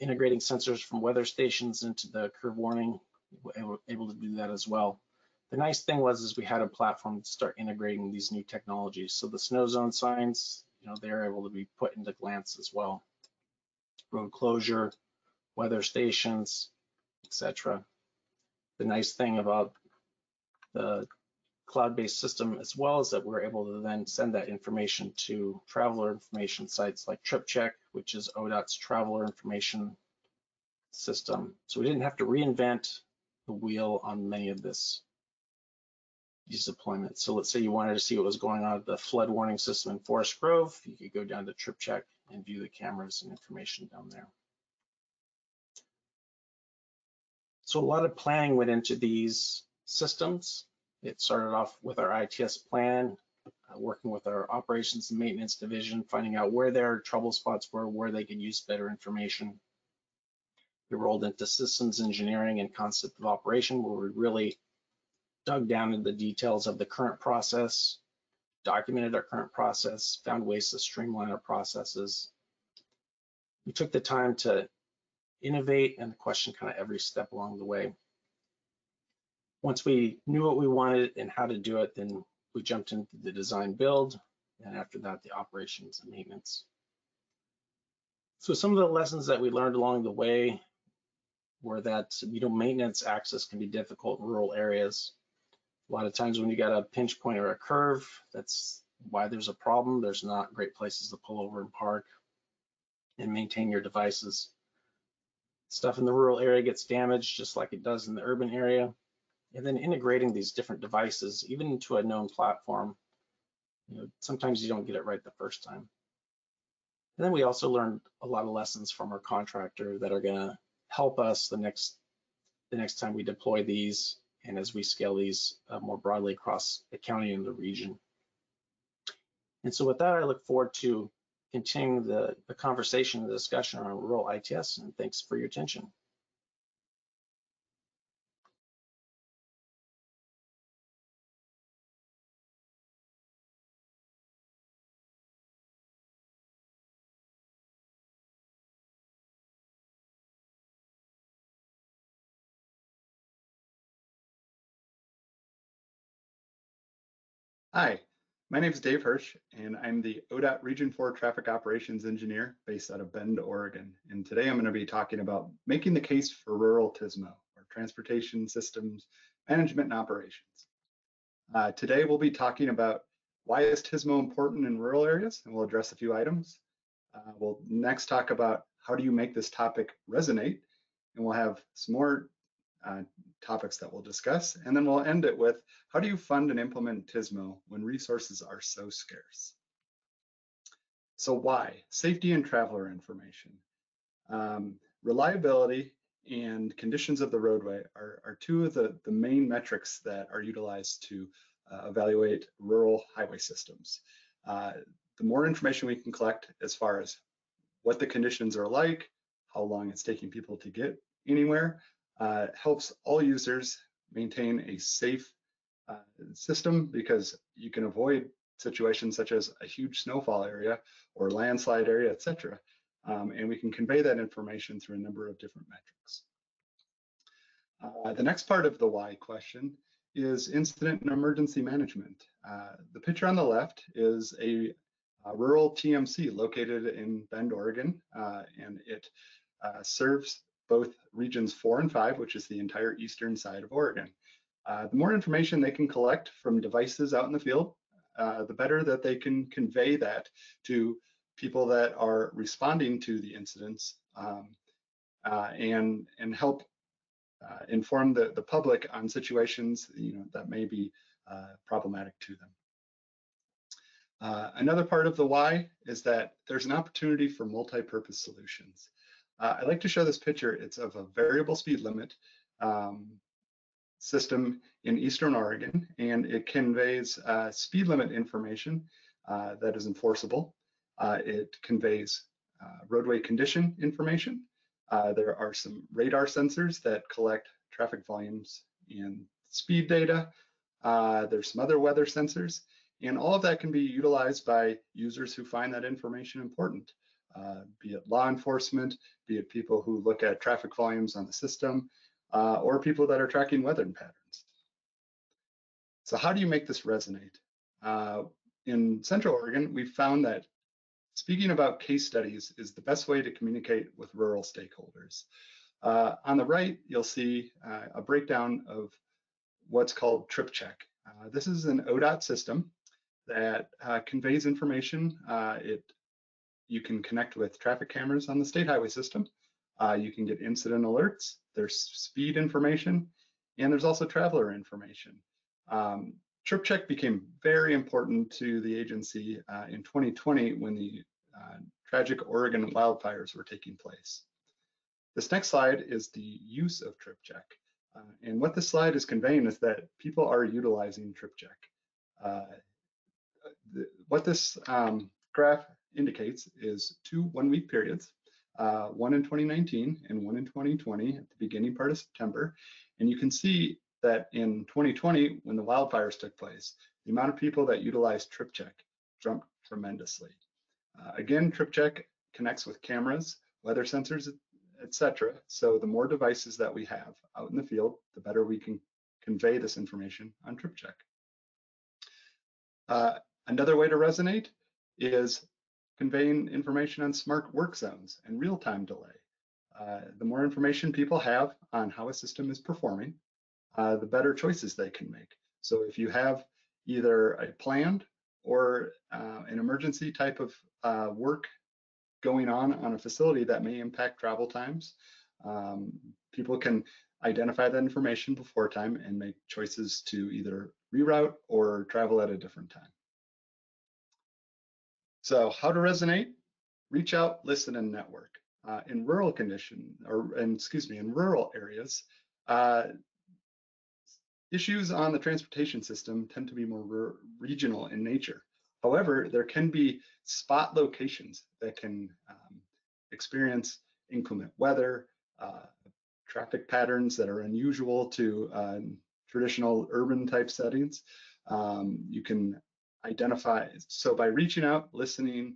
Integrating sensors from weather stations into the curve warning, we're able to do that as well. The nice thing was we had a platform to start integrating these new technologies. So the snow zone signs, they're able to be put into glance as well. Road closure, weather stations, etc. The nice thing about the cloud-based system as well is that we're able to then send that information to traveler information sites like TripCheck, which is ODOT's traveler information system. So we didn't have to reinvent the wheel on many of these deployments. So let's say you wanted to see what was going on with the flood warning system in Forest Grove, you could go down to TripCheck and view the cameras and information down there. So a lot of planning went into these systems. It started off with our ITS plan, working with our operations and maintenance division, finding out where their trouble spots were, where they could use better information. We rolled into systems engineering and concept of operation, where we really dug down into the details of the current process, documented our current process, found ways to streamline our processes. We took the time to innovate and question kind of every step along the way. Once we knew what we wanted and how to do it, then we jumped into the design build, and after that, the operations and maintenance. So some of the lessons that we learned along the way were that, maintenance access can be difficult in rural areas. A lot of times when you got a pinch point or a curve, that's why there's a problem. There's not great places to pull over and park and maintain your devices. Stuff in the rural area gets damaged just like it does in the urban area. And then integrating these different devices, even into a known platform, sometimes you don't get it right the first time. And then we also learned a lot of lessons from our contractor that are gonna help us the next time we deploy these and as we scale these more broadly across the county and the region. And so with that, I look forward to continuing the conversation, the discussion around rural ITS, and thanks for your attention. Hi, my name is Dave Hirsch, and I'm the ODOT Region 4 Traffic Operations Engineer based out of Bend, Oregon. And today I'm going to be talking about making the case for rural TSMO, or Transportation Systems Management and Operations. Today we'll be talking about why is TSMO important in rural areas, and we'll address a few items. We'll next talk about how do you make this topic resonate, and we'll have some more topics that we'll discuss, and then we'll end it with how do you fund and implement TSMO when resources are so scarce? So why? Safety and traveler information. Reliability and conditions of the roadway are two of the main metrics that are utilized to evaluate rural highway systems. The more information we can collect as far as what the conditions are like, how long it's taking people to get anywhere, helps all users maintain a safe system, because you can avoid situations such as a huge snowfall area or landslide area, etc. And we can convey that information through a number of different metrics. The next part of the why question is incident and emergency management. The picture on the left is a rural TMC located in Bend, Oregon, and it serves both regions 4 and 5, which is the entire eastern side of Oregon. The more information they can collect from devices out in the field, the better that they can convey that to people that are responding to the incidents, and help inform the public on situations that may be problematic to them. Another part of the why is that there's an opportunity for multi-purpose solutions. I like to show this picture. It's of a variable speed limit system in Eastern Oregon, and it conveys speed limit information that is enforceable. It conveys roadway condition information. There are some radar sensors that collect traffic volumes and speed data. There's some other weather sensors, and all of that can be utilized by users who find that information important, be it law enforcement, be it people who look at traffic volumes on the system, or people that are tracking weather patterns. So how do you make this resonate? In Central Oregon, we found that speaking about case studies is the best way to communicate with rural stakeholders. On the right, you'll see a breakdown of what's called Trip Check. This is an ODOT system that conveys information. You can connect with traffic cameras on the state highway system. You can get incident alerts. There's speed information, and there's also traveler information. Trip Check became very important to the agency in 2020 when the tragic Oregon wildfires were taking place. This next slide is the use of Trip Check. And what this slide is conveying is that people are utilizing Trip Check. What this graph indicates is 2 one-week periods, one in 2019 and one in 2020 at the beginning part of September. And you can see that in 2020, when the wildfires took place, the amount of people that utilized Trip Check jumped tremendously. Again, Trip Check connects with cameras, weather sensors, etc. So the more devices that we have out in the field, the better we can convey this information on Trip Check. Another way to resonate is conveying information on smart work zones and real-time delay. The more information people have on how a system is performing, the better choices they can make. So if you have either a planned or an emergency type of work going on a facility that may impact travel times, people can identify that information before time and make choices to either reroute or travel at a different time. So how to resonate? Reach out, listen, and network. In rural in rural areas, issues on the transportation system tend to be more regional in nature. However, there can be spot locations that can experience inclement weather, traffic patterns that are unusual to traditional urban type settings. You can identify, so by reaching out, listening,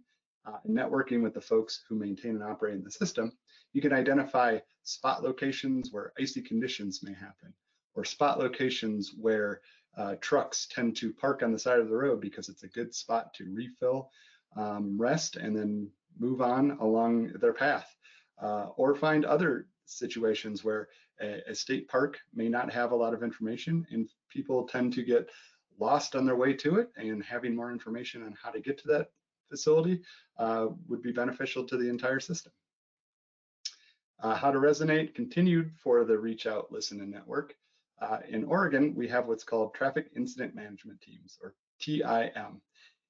and networking with the folks who maintain and operate in the system, you can identify spot locations where icy conditions may happen, or spot locations where Trucks tend to park on the side of the road because it's a good spot to refill, rest, and then move on along their path. Or find other situations where a state park may not have a lot of information and people tend to get lost on their way to it, and having more information on how to get to that facility would be beneficial to the entire system. How to resonate continued for the reach out, listen, and network. In Oregon, we have what's called traffic incident management teams, or TIM.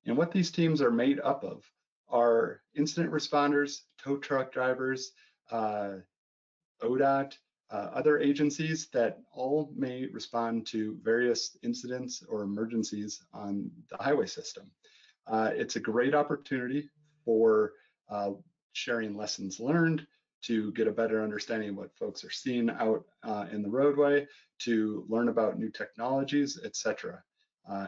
And what these teams are made up of are incident responders, tow truck drivers, ODOT, other agencies that all may respond to various incidents or emergencies on the highway system. It's a great opportunity for sharing lessons learned, to get a better understanding of what folks are seeing out in the roadway, to learn about new technologies, etc.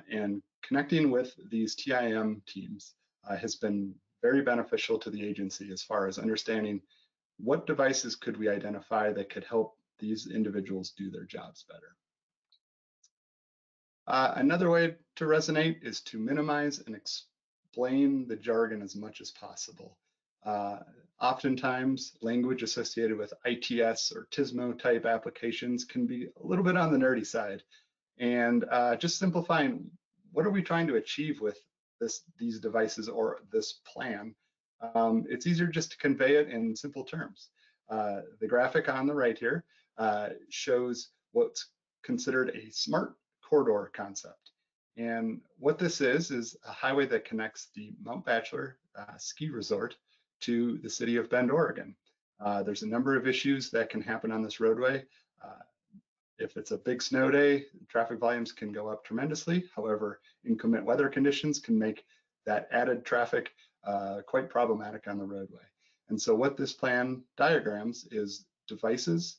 And connecting with these TIM teams has been very beneficial to the agency as far as understanding what devices could we identify that could help these individuals do their jobs better. Another way to resonate is to minimize and explain the jargon as much as possible. Oftentimes, language associated with ITS or TSMO type applications can be a little bit on the nerdy side. And just simplifying, what are we trying to achieve with these devices or this plan? It's easier just to convey it in simple terms. The graphic on the right here shows what's considered a smart corridor concept. And what this is a highway that connects the Mount Bachelor ski resort to the city of Bend, Oregon. There's a number of issues that can happen on this roadway. If it's a big snow day, traffic volumes can go up tremendously. However, inclement weather conditions can make that added traffic quite problematic on the roadway. And so what this plan diagrams is devices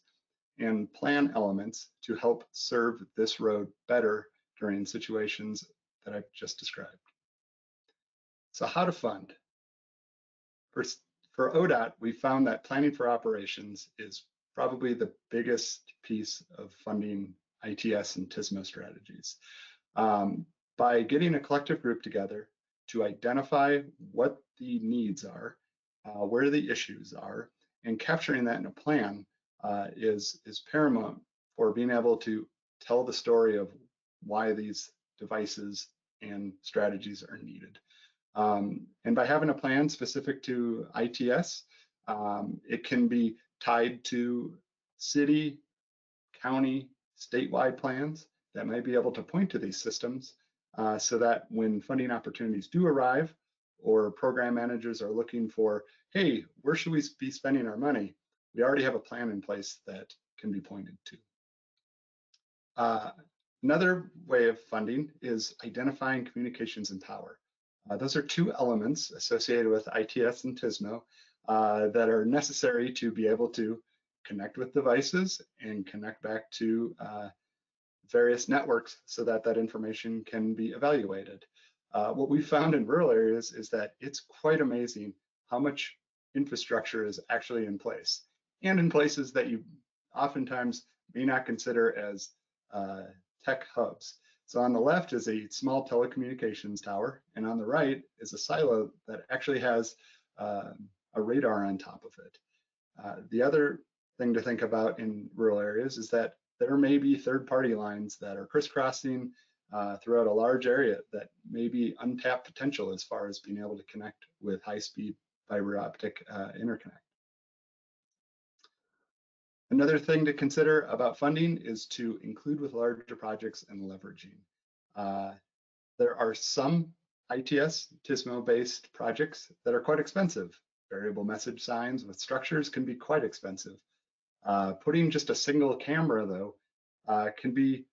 and plan elements to help serve this road better during situations that I've just described. So how to fund? For ODOT, we found that planning for operations is probably the biggest piece of funding ITS and TSMO strategies. By getting a collective group together to identify what the needs are, where the issues are, and capturing that in a plan is paramount for being able to tell the story of why these devices and strategies are needed. And by having a plan specific to ITS, it can be tied to city, county, statewide plans that might be able to point to these systems so that when funding opportunities do arrive, or program managers are looking for, hey, where should we be spending our money? We already have a plan in place that can be pointed to. Another way of funding is identifying communications and power. Those are two elements associated with ITS and TSMO that are necessary to be able to connect with devices and connect back to various networks so that that information can be evaluated. What we found in rural areas is that it's quite amazing how much infrastructure is actually in place, and in places that you oftentimes may not consider as tech hubs. So on the left is a small telecommunications tower, and on the right is a silo that actually has a radar on top of it. The other thing to think about in rural areas is that there may be third-party lines that are crisscrossing throughout a large area that may be untapped potential as far as being able to connect with high-speed fiber optic interconnect. Another thing to consider about funding is to include with larger projects and leveraging. There are some ITS, TSMO-based projects that are quite expensive. Variable message signs with structures can be quite expensive. Putting just a single camera, though, can be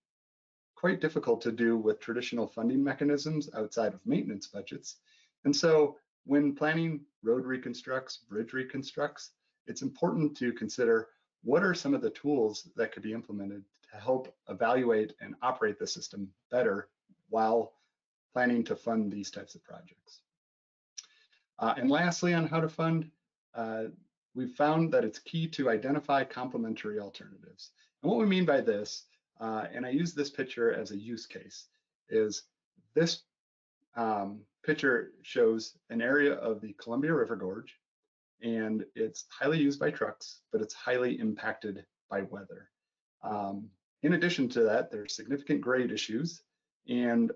quite difficult to do with traditional funding mechanisms outside of maintenance budgets. And so when planning road reconstructs, bridge reconstructs, it's important to consider what are some of the tools that could be implemented to help evaluate and operate the system better while planning to fund these types of projects. And lastly, on how to fund, we've found that it's key to identify complementary alternatives. And what we mean by this And I use this picture as a use case. This picture shows an area of the Columbia River Gorge, and it's highly used by trucks, but it's highly impacted by weather. In addition to that, there's significant grade issues, and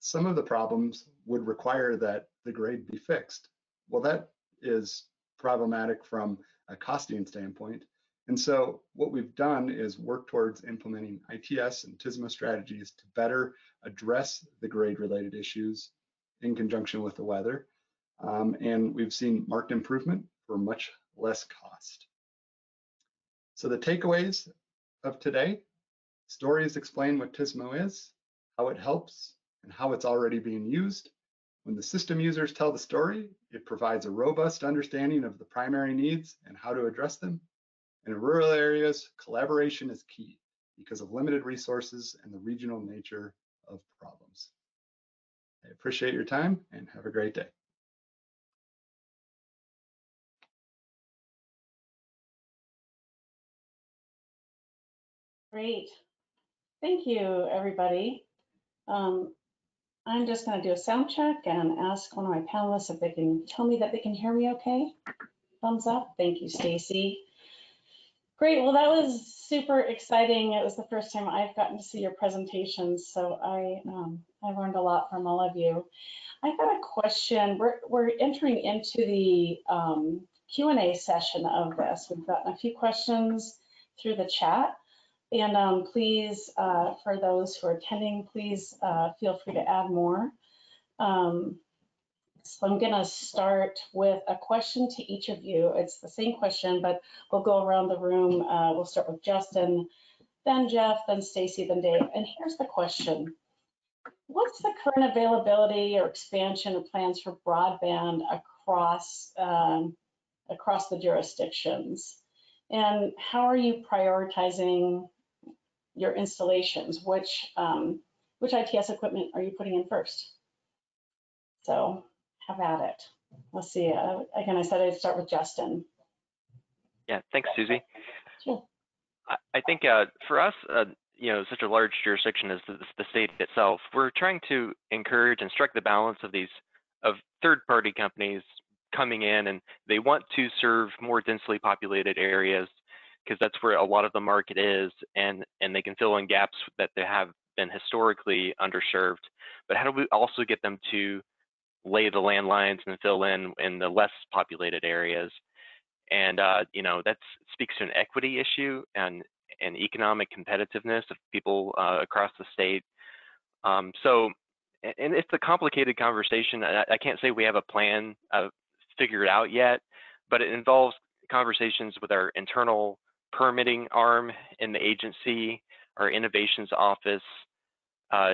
some of the problems would require that the grade be fixed. Well, that is problematic from a costing standpoint. And so what we've done is work towards implementing ITS and TSMO strategies to better address the grade-related issues in conjunction with the weather. And we've seen marked improvement for much less cost. So the takeaways of today: stories explain what TSMO is, how it helps, and how it's already being used. When the system users tell the story, it provides a robust understanding of the primary needs and how to address them. In rural areas, collaboration is key because of limited resources and the regional nature of problems. I appreciate your time and have a great day. Great. Thank you, everybody. I'm just going to do a sound check and ask one of my panelists if they can tell me that they can hear me okay. Thumbs up. Thank you, Stacy. Great. Well, that was super exciting. It was the first time I've gotten to see your presentations, so I learned a lot from all of you. I've got a question. We're entering into the Q&A session of this. We've gotten a few questions through the chat. And please, for those who are attending, please feel free to add more. So I'm going to start with a question to each of you. It's the same question, but we'll go around the room. We'll start with Justin, then Jeff, then Stacy, then Dave. And here's the question. What's the current availability or expansion of plans for broadband across the jurisdictions? And how are you prioritizing your installations? Which ITS equipment are you putting in first? So have at it. Let's see. Again, I said I'd start with Justin. Yeah, thanks, Susie. Sure. I think for us, such a large jurisdiction as the state itself, we're trying to encourage and strike the balance of third-party companies coming in, and they want to serve more densely populated areas because that's where a lot of the market is, and they can fill in gaps that they have been historically underserved. But how do we also get them to lay the landlines and fill in the less populated areas? And that speaks to an equity issue and economic competitiveness of people across the state. And it's a complicated conversation. I can't say we have a plan figured out yet, but it involves conversations with our internal permitting arm in the agency, our innovations office,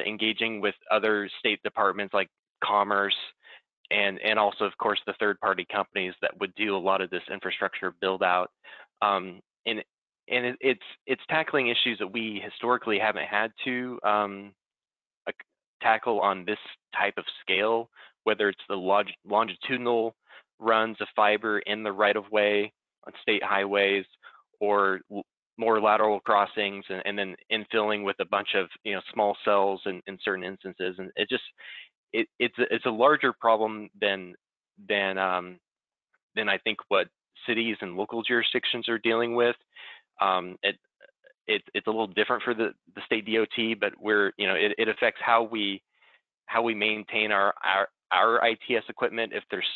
engaging with other state departments like Commerce, and also, of course, the third-party companies that would do a lot of this infrastructure build-out. And it's tackling issues that we historically haven't had to tackle on this type of scale, whether it's the longitudinal runs of fiber in the right-of-way on state highways, or more lateral crossings, and then infilling with a bunch of small cells in certain instances. And it's a larger problem than I think what cities and local jurisdictions are dealing with. It's a little different for the state DOT, but it affects how we maintain our ITS equipment if there's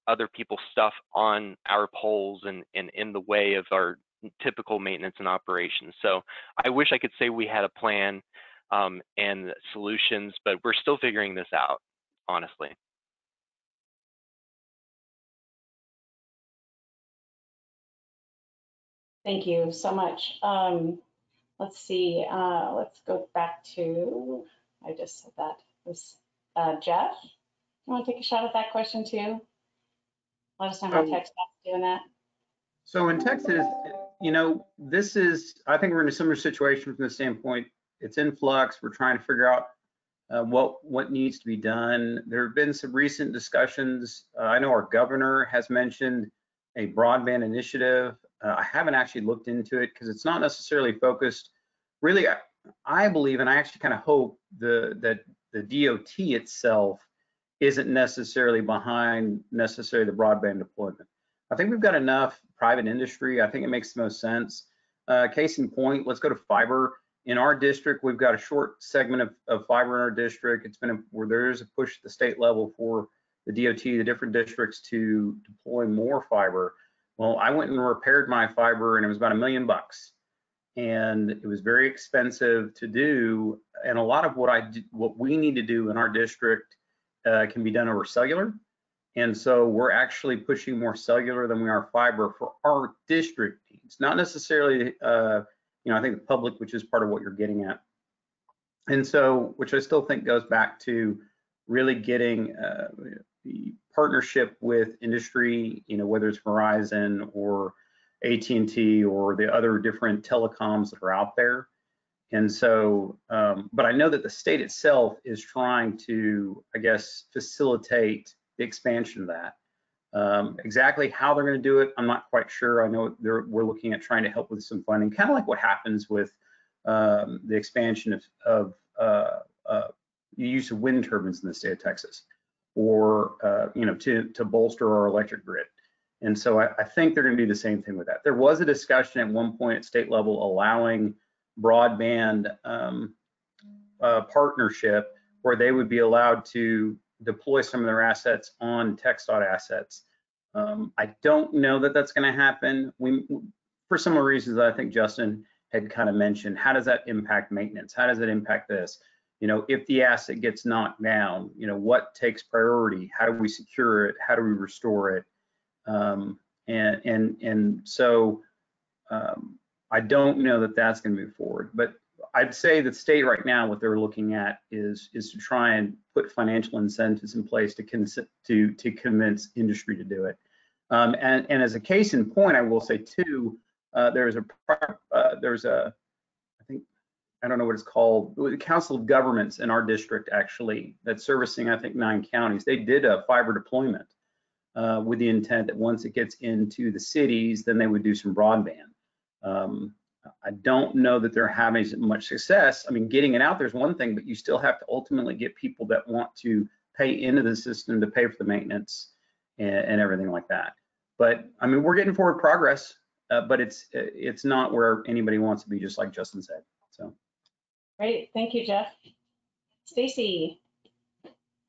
other people's stuff on our poles and in the way of our typical maintenance and operations. So I wish I could say we had a plan and solutions, but we're still figuring this out, honestly. Thank you so much. Let's see. Let's go back to, I just said that was Jeff. You want to take a shot at that question too? Let us know how Texas is doing that. So in Texas, this is, I think we're in a similar situation from the standpoint, it's in flux. We're trying to figure out what needs to be done. There have been some recent discussions. I know our governor has mentioned a broadband initiative. I haven't actually looked into it because it's not necessarily focused. Really, I believe, and I actually kind of hope that the DOT itself isn't necessarily behind the broadband deployment. I think we've got enough private industry. I think it makes the most sense. Case in point, let's go to fiber. In our district, we've got a short segment of fiber in our district. It's been where there is a push at the state level for the DOT, the different districts, to deploy more fiber. Well, I went and repaired my fiber, and it was about $1 million. And it was very expensive to do. And a lot of what we need to do in our district can be done over cellular. And so we're actually pushing more cellular than we are fiber for our district needs, not necessarily, I think the public, which is part of what you're getting at. And so, which I still think goes back to really getting the partnership with industry, whether it's Verizon or AT&T or the other different telecoms that are out there. And so, but I know that the state itself is trying to, I guess, facilitate the expansion of that. Exactly how they're going to do it, I'm not quite sure. I know we're looking at trying to help with some funding, kind of like what happens with the expansion of the use of wind turbines in the state of Texas, or to bolster our electric grid. And so I think they're going to do the same thing with that. There was a discussion at one point at state level allowing broadband partnership where they would be allowed to deploy some of their assets on TxDOT assets. I don't know that that's going to happen. For some of the reasons that I think Justin had kind of mentioned, how does that impact maintenance? How does it impact this? If the asset gets knocked down, what takes priority? How do we secure it? How do we restore it? So I don't know that that's going to move forward, but I'd say the state right now, what they're looking at is to try and put financial incentives in place to convince industry to do it. And as a case in point, I will say too, there's a I think, I don't know what it's called, the Council of Governments in our district actually that's servicing, I think, 9 counties. They did a fiber deployment with the intent that once it gets into the cities, then they would do some broadband. I don't know that they're having much success. I mean, getting it out there is one thing, but you still have to ultimately get people that want to pay into the system to pay for the maintenance and everything like that. But I mean, we're getting forward progress, but it's not where anybody wants to be, just like Justin said. So. Great, thank you, Jeff. Stacy,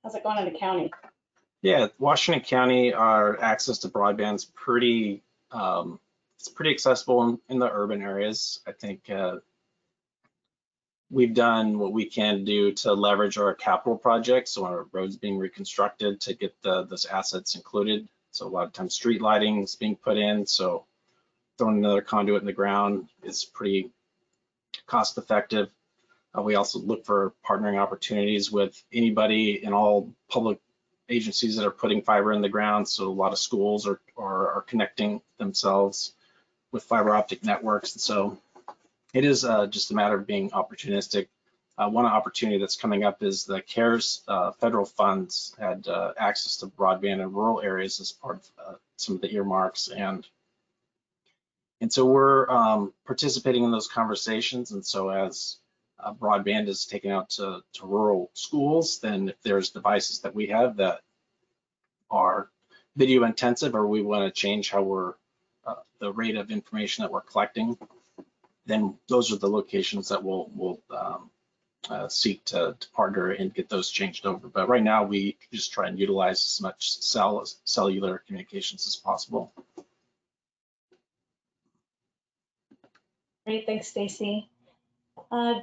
how's it going in the county? Yeah, Washington County, our access to broadband is pretty, it's pretty accessible in the urban areas. I think we've done what we can do to leverage our capital projects, so our roads being reconstructed to get those assets included. So a lot of times street lighting is being put in, so throwing another conduit in the ground is pretty cost effective. We also look for partnering opportunities with anybody in all public agencies that are putting fiber in the ground. So a lot of schools are connecting themselves with fiber optic networks. And so it is just a matter of being opportunistic. One opportunity that's coming up is the CARES federal funds had access to broadband in rural areas as part of some of the earmarks. And so we're participating in those conversations. And so as broadband is taken out to rural schools, then if there's devices that we have that are video intensive, or we want to change how we're the rate of information that we're collecting, then those are the locations that we'll seek to partner and get those changed over. But right now we just try and utilize as much cellular communications as possible. Great, thanks, Stacy.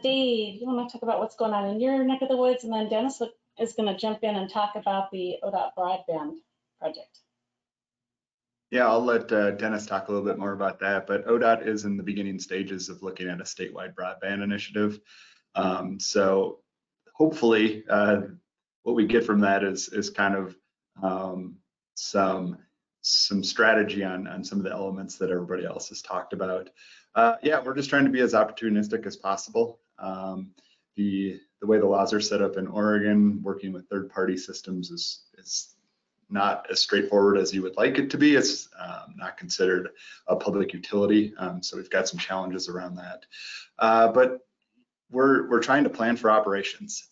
Dave, you want to talk about what's going on in your neck of the woods, and then Dennis is going to jump in and talk about the ODOT broadband project. Yeah, I'll let Dennis talk a little bit more about that, but ODOT is in the beginning stages of looking at a statewide broadband initiative. So hopefully what we get from that is kind of some strategy on some of the elements that everybody else has talked about. Yeah, we're just trying to be as opportunistic as possible. The way the laws are set up in Oregon, working with third-party systems is not as straightforward as you would like it to be. It's not considered a public utility, so we've got some challenges around that. But we're trying to plan for operations.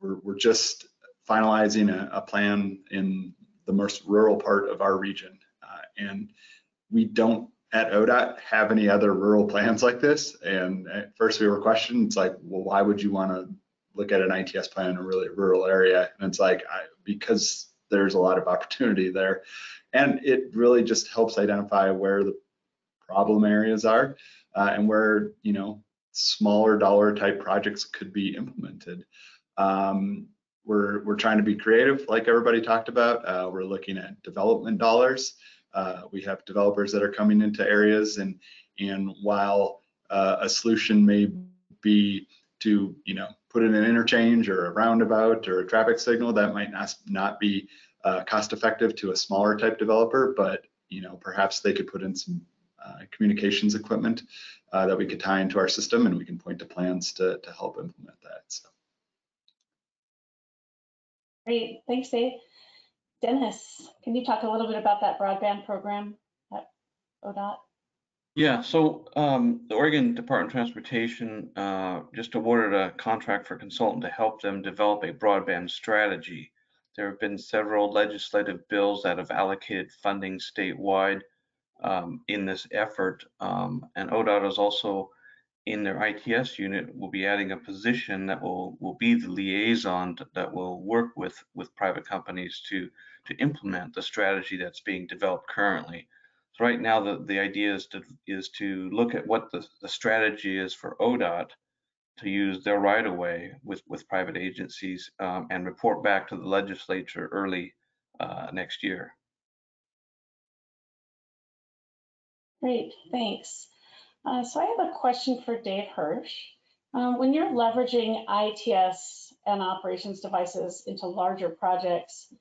We're just finalizing a plan in the most rural part of our region, and we don't at ODOT have any other rural plans like this. And at first we were questioned, it's like, well, why would you want to look at an ITS plan in a really rural area? And it's like, because there's a lot of opportunity there. And it really just helps identify where the problem areas are, and where, smaller dollar type projects could be implemented. We're trying to be creative, like everybody talked about. We're looking at development dollars. We have developers that are coming into areas, and while a solution may be to put in an interchange or a roundabout or a traffic signal, that might not be cost effective to a smaller type developer, but perhaps they could put in some communications equipment that we could tie into our system, and we can point to plans to help implement that. So. Great, thanks, Dave. Dennis, can you talk a little bit about that broadband program at ODOT? Yeah, so the Oregon Department of Transportation just awarded a contract for a consultant to help them develop a broadband strategy. There have been several legislative bills that have allocated funding statewide in this effort, and ODOT is also, in their ITS unit, will be adding a position that will be the liaison that will work with private companies to implement the strategy that's being developed currently. So right now, the idea is to look at what the strategy is for ODOT to use their right of way with private agencies, and report back to the legislature early next year. Great, thanks. So I have a question for Dave Hirsch. When you're leveraging ITS and operations devices into larger projects,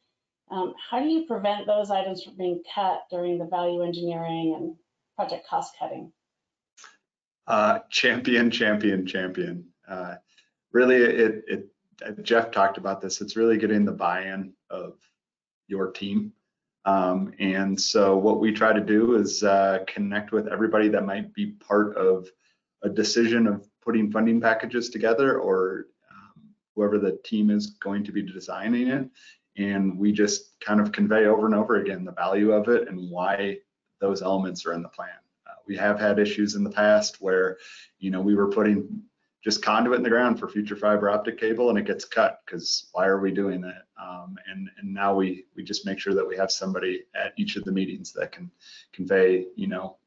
how do you prevent those items from being cut during the value engineering and project cost cutting? Champion. Really, Jeff talked about this. It's really getting the buy-in of your team. And so what we try to do is connect with everybody that might be part of a decision of putting funding packages together, or whoever the team is going to be designing it. And we just kind of convey over and over again the value of it and why those elements are in the plan. We have had issues in the past where, we were putting just conduit in the ground for future fiber optic cable, and it gets cut because why are we doing that? And now we just make sure that we have somebody at each of the meetings that can convey,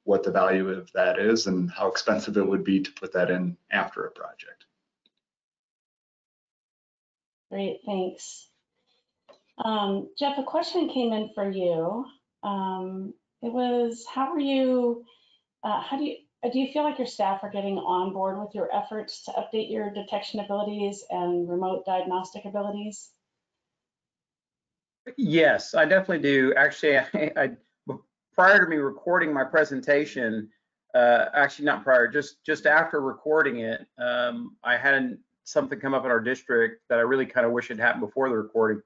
what the value of that is and how expensive it would be to put that in after a project. Great, thanks. Jeff, a question came in for you. It was, do you feel like your staff are getting on board with your efforts to update your detection abilities and remote diagnostic abilities? Yes, I definitely do. Actually, I prior to me recording my presentation, actually not prior, just after recording it, I had something come up in our district that I really kind of wish had happened before the recording.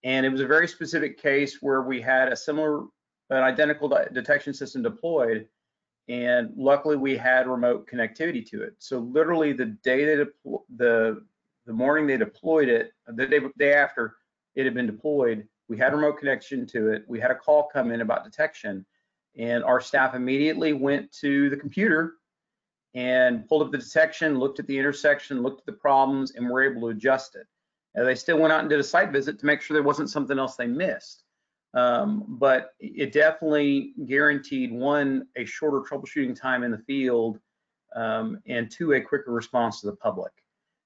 And it was a very specific case where we had an identical detection system deployed, and luckily we had remote connectivity to it. So literally the day the morning they deployed it, the day after it had been deployed, we had remote connection to it. We had a call come in about detection, and our staff immediately went to the computer and pulled up the detection, looked at the intersection, looked at the problems, and were able to adjust it. And they still went out and did a site visit to make sure there wasn't something else they missed. But it definitely guaranteed, one, a shorter troubleshooting time in the field, and two, a quicker response to the public.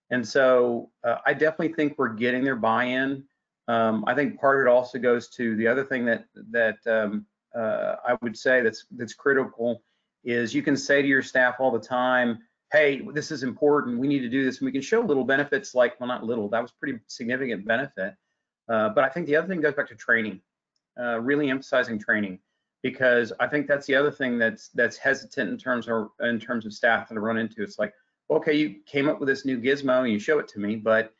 And so I definitely think we're getting their buy-in. I think part of it also goes to the other thing that I would say that's critical is you can say to your staff all the time, hey, this is important, we need to do this, and we can show little benefits, like, well, not little, that was pretty significant benefit. But I think the other thing goes back to training, really emphasizing training, because I think that's the other thing that's hesitant in terms of staff that I run into. It's like, okay, you came up with this new gizmo and you show it to me, but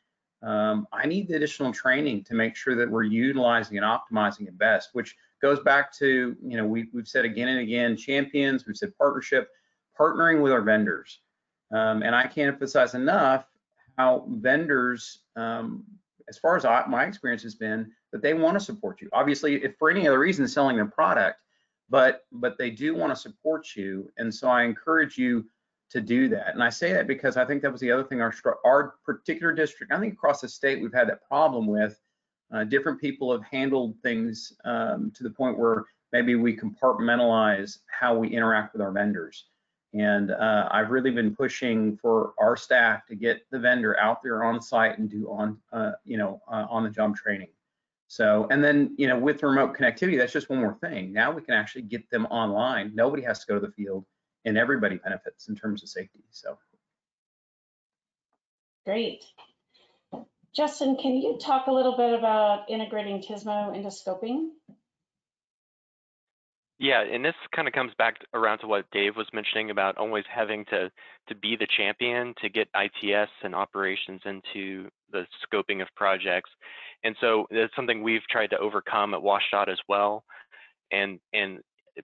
I need the additional training to make sure that we're utilizing and optimizing it best, which goes back to, we've said again and again, champions, we've said partnership, partnering with our vendors. And I can't emphasize enough how vendors, as far as my experience has been, that they want to support you. Obviously, if for any other reason selling their product, but they do want to support you. And so I encourage you to do that. And I say that because I think that was the other thing our particular district, I think across the state, we've had that problem with different people have handled things to the point where maybe we compartmentalize how we interact with our vendors. And I've really been pushing for our staff to get the vendor out there on site and do on the job training. So, and then, with remote connectivity, that's just one more thing. Now we can actually get them online. Nobody has to go to the field, and everybody benefits in terms of safety. So. Great. Justin, can you talk a little bit about integrating TSMO into scoping? Yeah, and this kind of comes back around to what Dave was mentioning about always having to be the champion to get ITS and operations into the scoping of projects. And so it's something we've tried to overcome at WashDOT as well. And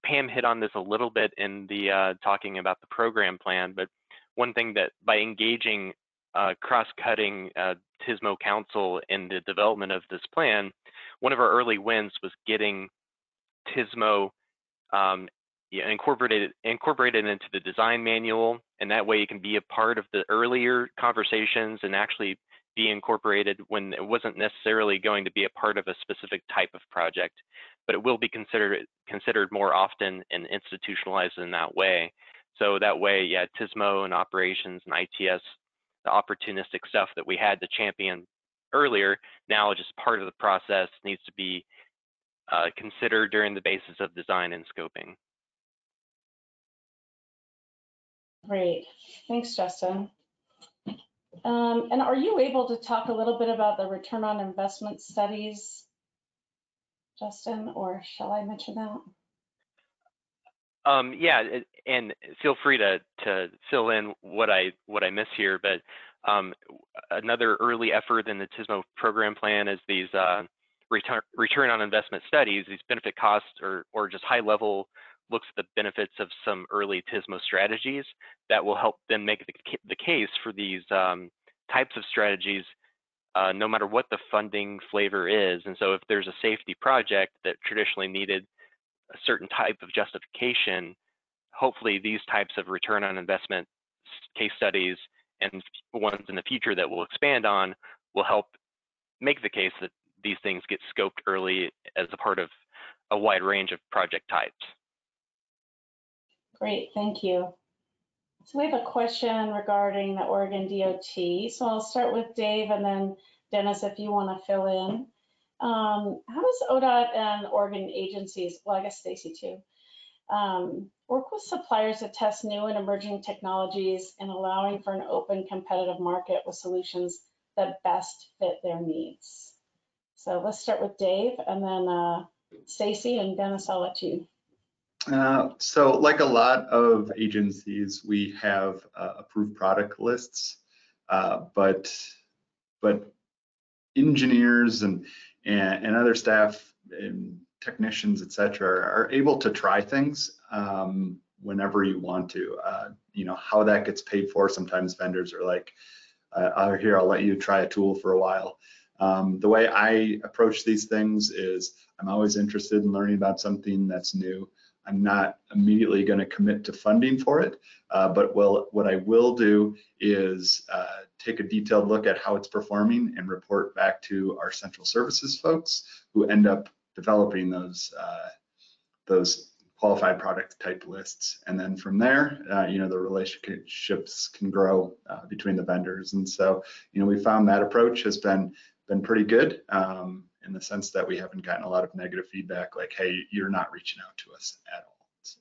Pam hit on this a little bit in the talking about the program plan, but one thing that by engaging cross-cutting TSMO council in the development of this plan, one of our early wins was getting TSMO incorporated into the design manual, and that way it can be a part of the earlier conversations and actually be incorporated when it wasn't necessarily going to be a part of a specific type of project, but it will be considered more often and institutionalized in that way. So that way, yeah, TSMO and operations and ITS, the opportunistic stuff that we had to champion earlier, now just part of the process needs to be considered during the basis of design and scoping. Great, thanks, Justin. And are you able to talk a little bit about the return on investment studies, Justin, or shall I mention that? Yeah, and feel free to fill in what I miss here, but another early effort in the TSMO program plan is these return on investment studies, these benefit costs or just high level looks at the benefits of some early TSMO strategies that will help then make the case for these types of strategies no matter what the funding flavor is. And so if there's a safety project that traditionally needed a certain type of justification, hopefully these types of return on investment case studies and ones in the future that we'll expand on will help make the case that these things get scoped early as a part of a wide range of project types. Great, thank you. So we have a question regarding the Oregon DOT. So I'll start with Dave and then Dennis, if you want to fill in. How does ODOT and Oregon agencies, well, I guess Stacy too, work with suppliers to test new and emerging technologies and allowing for an open competitive market with solutions that best fit their needs? So let's start with Dave and then Stacy, and Dennis, I'll let you. So like a lot of agencies, we have approved product lists, but engineers and other staff and technicians, et cetera, are able to try things whenever you want to. How that gets paid for, sometimes vendors are like, here, I'll let you try a tool for a while. The way I approach these things is I'm always interested in learning about something that's new. I'm not immediately going to commit to funding for it, but what I will do is take a detailed look at how it's performing and report back to our central services folks who end up developing those qualified product type lists. And then from there, the relationships can grow between the vendors. And so, we found that approach has been pretty good in the sense that we haven't gotten a lot of negative feedback like, hey, you're not reaching out to us at all. So.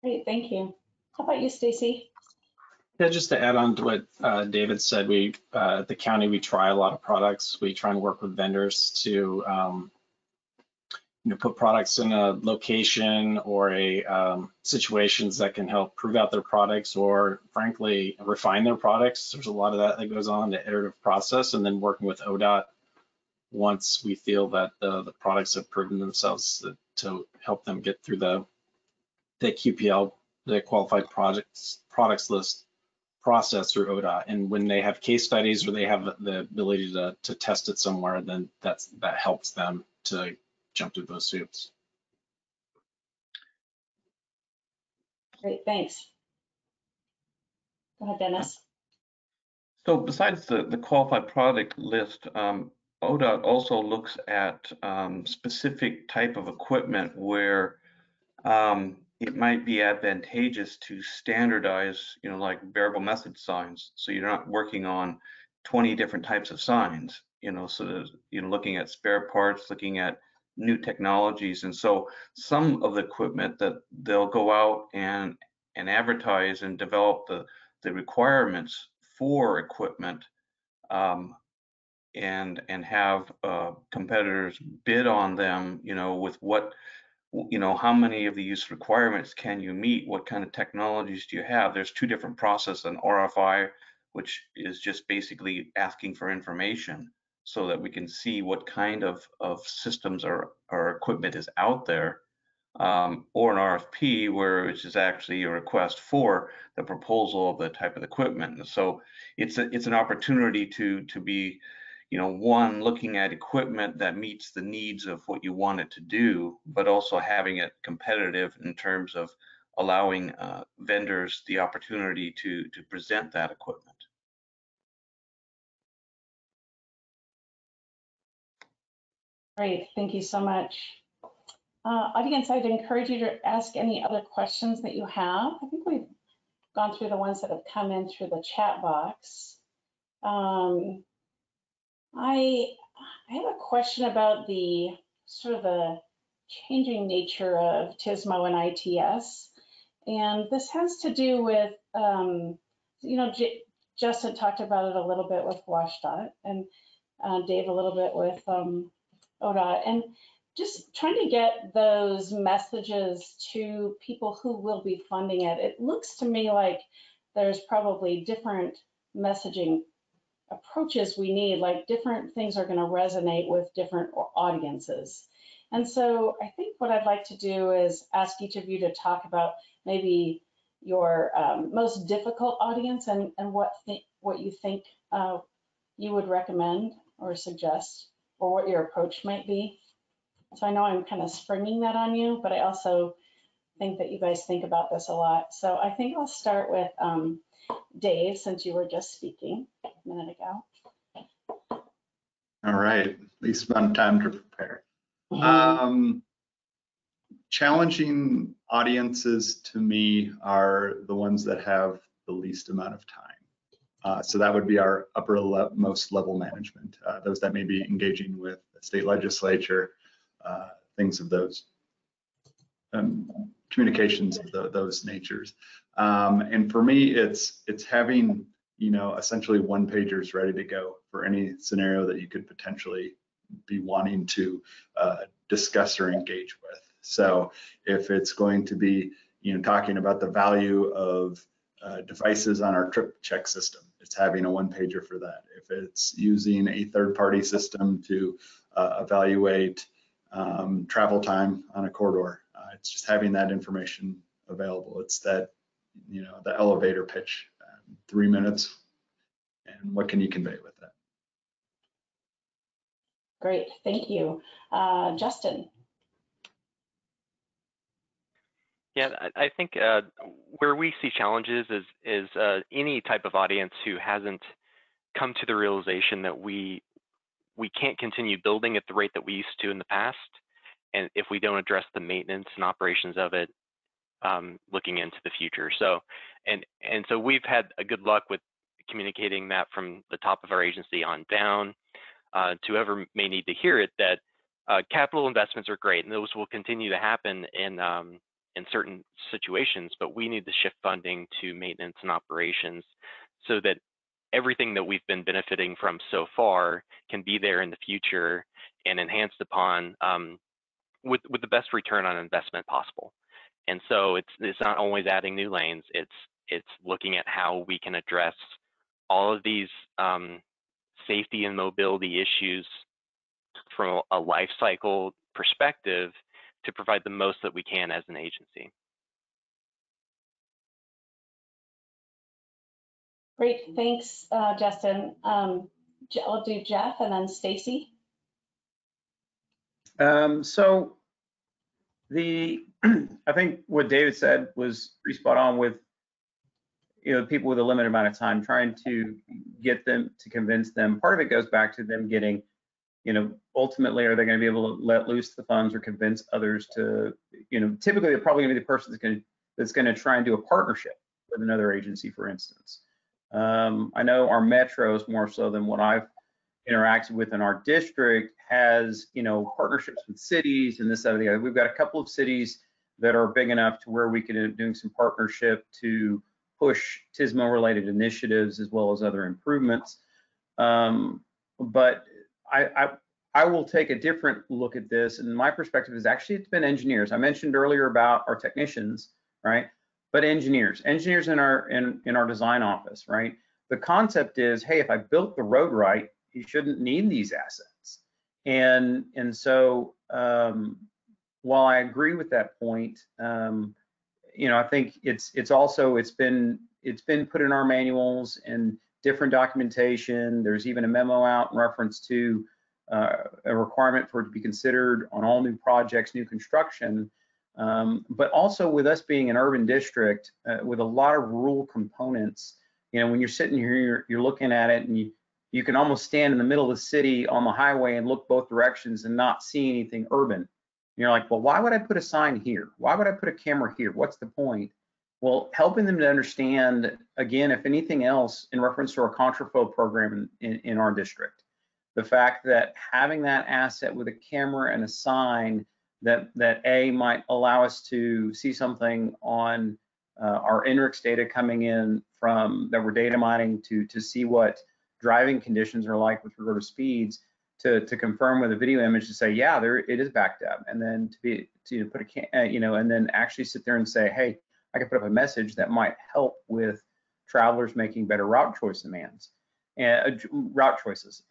Great, thank you. How about you, Stacy? Yeah, just to add on to what David said, we at the county, we try a lot of products. We try and work with vendors to put products in a location or situations that can help prove out their products or frankly refine their products. There's a lot of that goes on, the iterative process, and then working with ODOT once we feel that the products have proven themselves to help them get through the QPL the qualified products list process through ODOT. And when they have case studies or they have the ability to test it somewhere, then that helps them to jump through those hoops. Great, thanks. Go ahead, Dennis. So besides the qualified product list, ODOT also looks at specific type of equipment where it might be advantageous to standardize, like variable message signs. So you're not working on 20 different types of signs, so that, looking at spare parts, looking at new technologies. And so some of the equipment that they'll go out and advertise and develop the requirements for equipment, and have competitors bid on them, with what, how many of these requirements can you meet? What kind of technologies do you have? There's two different processes: an RFI, which is just basically asking for information so that we can see what kind of systems or equipment is out there, or an RFP, which is actually a request for the proposal of the type of equipment. And so it's an opportunity to be, one, looking at equipment that meets the needs of what you want it to do, but also having it competitive in terms of allowing vendors the opportunity to present that equipment. Great, thank you so much. Audience, I'd encourage you to ask any other questions that you have. I think we've gone through the ones that have come in through the chat box. I have a question about the sort of the changing nature of TSMO and ITS. And this has to do with, Justin talked about it a little bit with WashDOT, and Dave a little bit with ODOT, and just trying to get those messages to people who will be funding it. It looks to me like there's probably different messaging approaches we need, like different things are going to resonate with different audiences. And so I think what I'd like to do is ask each of you to talk about maybe your most difficult audience and what you think you would recommend or suggest, or what your approach might be. So I know I'm kind of springing that on you, but I also think that you guys think about this a lot. So I think I'll start with Dave, since you were just speaking a minute ago. All right, at least one time to prepare. Challenging audiences to me are the ones that have the least amount of time. So that would be our uppermost level management, those that may be engaging with the state legislature, things of those communications of those natures. And for me, it's having, essentially one pagers ready to go for any scenario that you could potentially be wanting to discuss or engage with. So if it's going to be, talking about the value of devices on our trip check system, it's having a one pager for that. If it's using a third-party system to evaluate travel time on a corridor, it's just having that information available. It's that, the elevator pitch, 3 minutes, and what can you convey with that? Great, thank you. Justin. Yeah, I think where we see challenges is any type of audience who hasn't come to the realization that we can't continue building at the rate that we used to in the past, and if we don't address the maintenance and operations of it looking into the future. So and so we've had a good luck with communicating that from the top of our agency on down to whoever may need to hear it, that capital investments are great and those will continue to happen in certain situations, but we need to shift funding to maintenance and operations so that everything that we've been benefiting from so far can be there in the future and enhanced upon with the best return on investment possible. And so it's not always adding new lanes, it's looking at how we can address all of these safety and mobility issues from a life cycle perspective to provide the most that we can as an agency. Great, thanks, Justin. I'll do Jeff and then Stacy. So I think what David said was pretty spot on with, people with a limited amount of time, trying to get them to convince them. Part of it goes back to them getting, ultimately, are they going to be able to let loose the funds or convince others to, typically they're probably going to be the person that's going to try and do a partnership with another agency, for instance. I know our metros, more so than what I've interacted with in our district, has, partnerships with cities and this, that, or the other. We've got a couple of cities that are big enough to where we could be doing some partnership to push TSMO related initiatives as well as other improvements. But I will take a different look at this, and my perspective is actually it's been engineers. I mentioned earlier about our technicians, right? But engineers in our design office, right? The concept is, hey, if I built the road right, you shouldn't need these assets. And so while I agree with that point, I think it's been put in our manuals and different documentation. There's even a memo out in reference to a requirement for it to be considered on all new projects, new construction. But also with us being an urban district with a lot of rural components, when you're sitting here, you're looking at it, and you can almost stand in the middle of the city on the highway and look both directions and not see anything urban. And you're like, well, why would I put a sign here? Why would I put a camera here? What's the point? Well, helping them to understand, again, if anything else, in reference to our contraflow program in our district, the fact that having that asset with a camera and a sign that might allow us to see something on our NRITS data coming in from that we're data mining to see what driving conditions are like with regard to speeds, to confirm with a video image to say, yeah, it is backed up, and then to put and then actually sit there and say, hey, I can put up a message that might help with travelers making better route choices.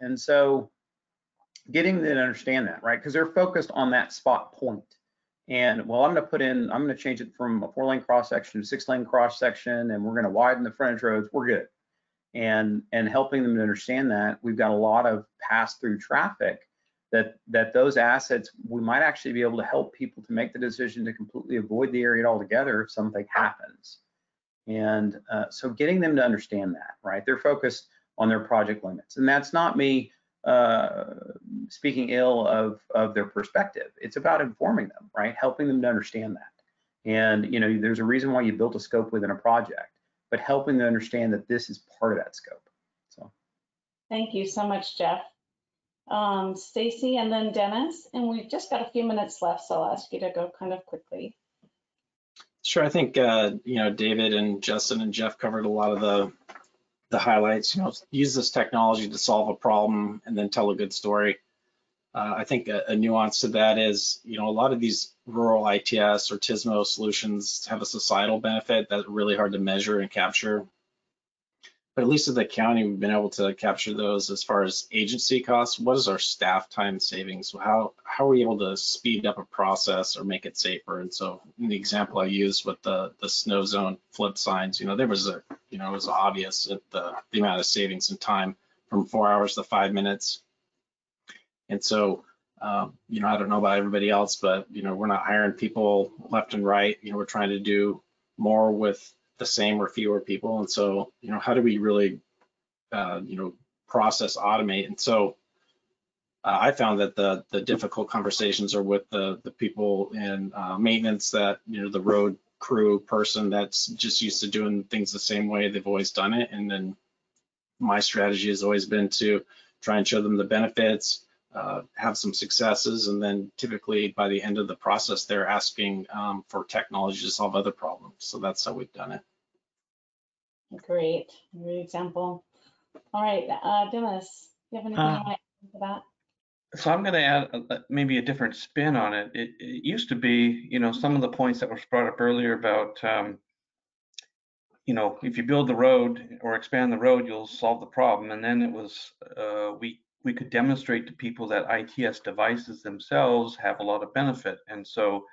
And so getting them to understand that, right? Because they're focused on that spot point. And well, I'm going to change it from a 4-lane cross section to 6-lane cross section, and we're going to widen the frontage roads. We're good. And helping them to understand that we've got a lot of pass-through traffic, that those assets, we might actually be able to help people to make the decision to completely avoid the area altogether if something happens. And so getting them to understand that, right? They're focused on their project limits. And that's not me speaking ill of their perspective. It's about informing them, right? Helping them to understand that. And, there's a reason why you built a scope within a project, but helping them understand that this is part of that scope. So. Thank you so much, Jeff. Stacy and then Dennis, and we've just got a few minutes left, so I'll ask you to go kind of quickly. Sure, I think David and Justin and Jeff covered a lot of the highlights. Use this technology to solve a problem and then tell a good story. I think a nuance to that is, a lot of these rural ITS or TSMO solutions have a societal benefit that's really hard to measure and capture. But at least at the county, we've been able to capture those as far as agency costs. What is our staff time savings? How are we able to speed up a process or make it safer? And so in the example I used with the snow zone flip signs, there was it was obvious at the amount of savings in time from 4 hours to 5 minutes. And so, I don't know about everybody else, but, we're not hiring people left and right. We're trying to do more with the same or fewer people. And so, how do we really, process automate? And so I found that the difficult conversations are with the people in maintenance, that, the road crew person that's just used to doing things the same way they've always done it. And then my strategy has always been to try and show them the benefits, have some successes, and then typically by the end of the process, they're asking for technology to solve other problems. So that's how we've done it. Great example. All right, Dennis, do you have anything you want to add to that? So I'm going to add maybe a different spin on it. It used to be, some of the points that were brought up earlier about, if you build the road or expand the road, you'll solve the problem. And then it was, we could demonstrate to people that ITS devices themselves have a lot of benefit. And so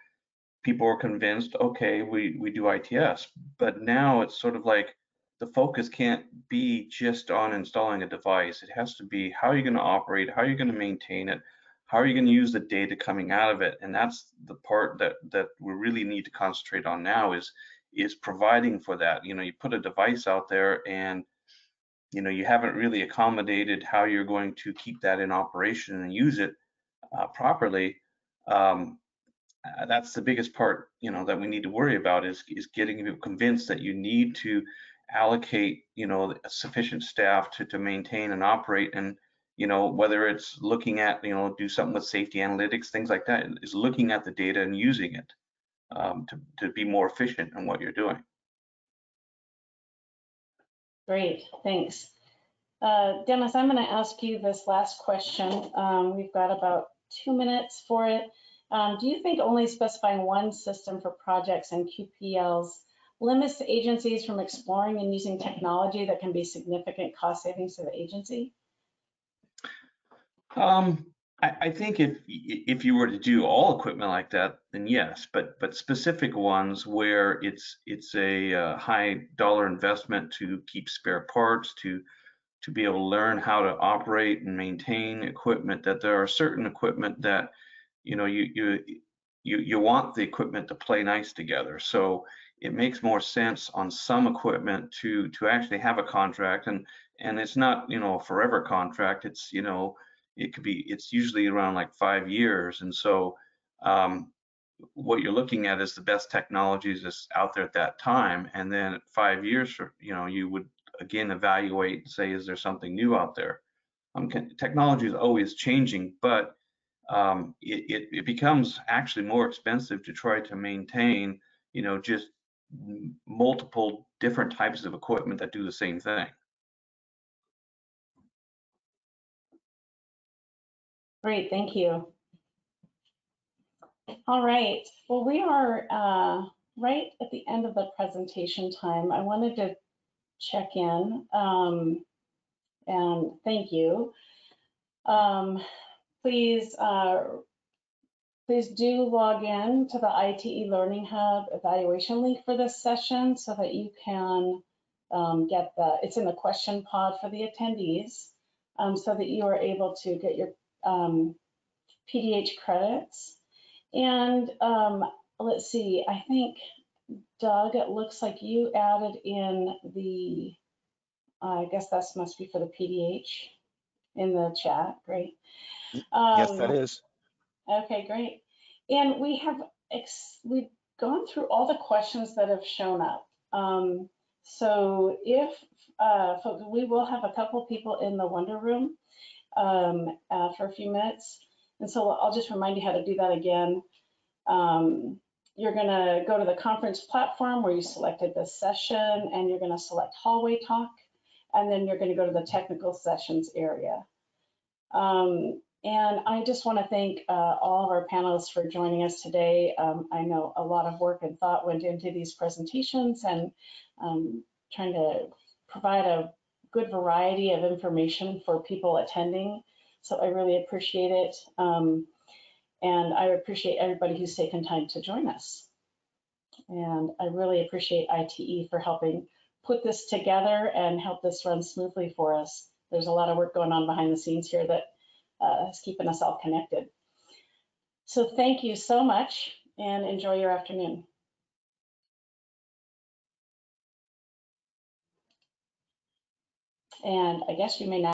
people were convinced, okay, we do ITS. But now it's sort of like, the focus can't be just on installing a device. It has to be how are you going to operate, how are you going to maintain it, how are you going to use the data coming out of it. And that's the part that we really need to concentrate on now is providing for that. You know, you put a device out there and you haven't really accommodated how you're going to keep that in operation and use it properly. That's the biggest part, that we need to worry about is getting people convinced that you need to allocate, sufficient staff to maintain and operate. And, whether it's looking at, do something with safety analytics, things like that, is looking at the data and using it to be more efficient in what you're doing. Great, thanks. Dennis, I'm going to ask you this last question. We've got about 2 minutes for it. Do you think only specifying one system for projects and QPLs limits agencies from exploring and using technology that can be significant cost savings to the agency? I think if you were to do all equipment like that, then yes, but specific ones where it's a high dollar investment to keep spare parts, to be able to learn how to operate and maintain equipment, that there are certain equipment that you want the equipment to play nice together. So it makes more sense on some equipment to actually have a contract, and it's not a forever contract. It's it's usually around like 5 years, and so what you're looking at is the best technologies that's out there at that time, and then 5 years you would again evaluate and say, is there something new out there? Technology is always changing, but it becomes actually more expensive to try to maintain, just multiple different types of equipment that do the same thing. Great, thank you. All right, well, we are right at the end of the presentation time. I wanted to check in and thank you. Please do log in to the ITE Learning Hub evaluation link for this session so that you can get it's in the question pod for the attendees, so that you are able to get your PDH credits. And let's see, I think, Doug, it looks like you added in the, I guess that must be for the PDH in the chat. Great. Yes, that is. Okay, great. And we've gone through all the questions that have shown up. So if folks, we will have a couple people in the Wonder Room for a few minutes. And so I'll just remind you how to do that again. You're going to go to the conference platform where you selected this session, and you're going to select Hallway Talk, and then you're going to go to the Technical Sessions area. And I just want to thank all of our panelists for joining us today. I know a lot of work and thought went into these presentations, and trying to provide a good variety of information for people attending. So I really appreciate it. And I appreciate everybody who's taken time to join us. And I really appreciate ITE for helping put this together and help this run smoothly for us. There's a lot of work going on behind the scenes here that is keeping us all connected. So thank you so much, and enjoy your afternoon. And I guess you may now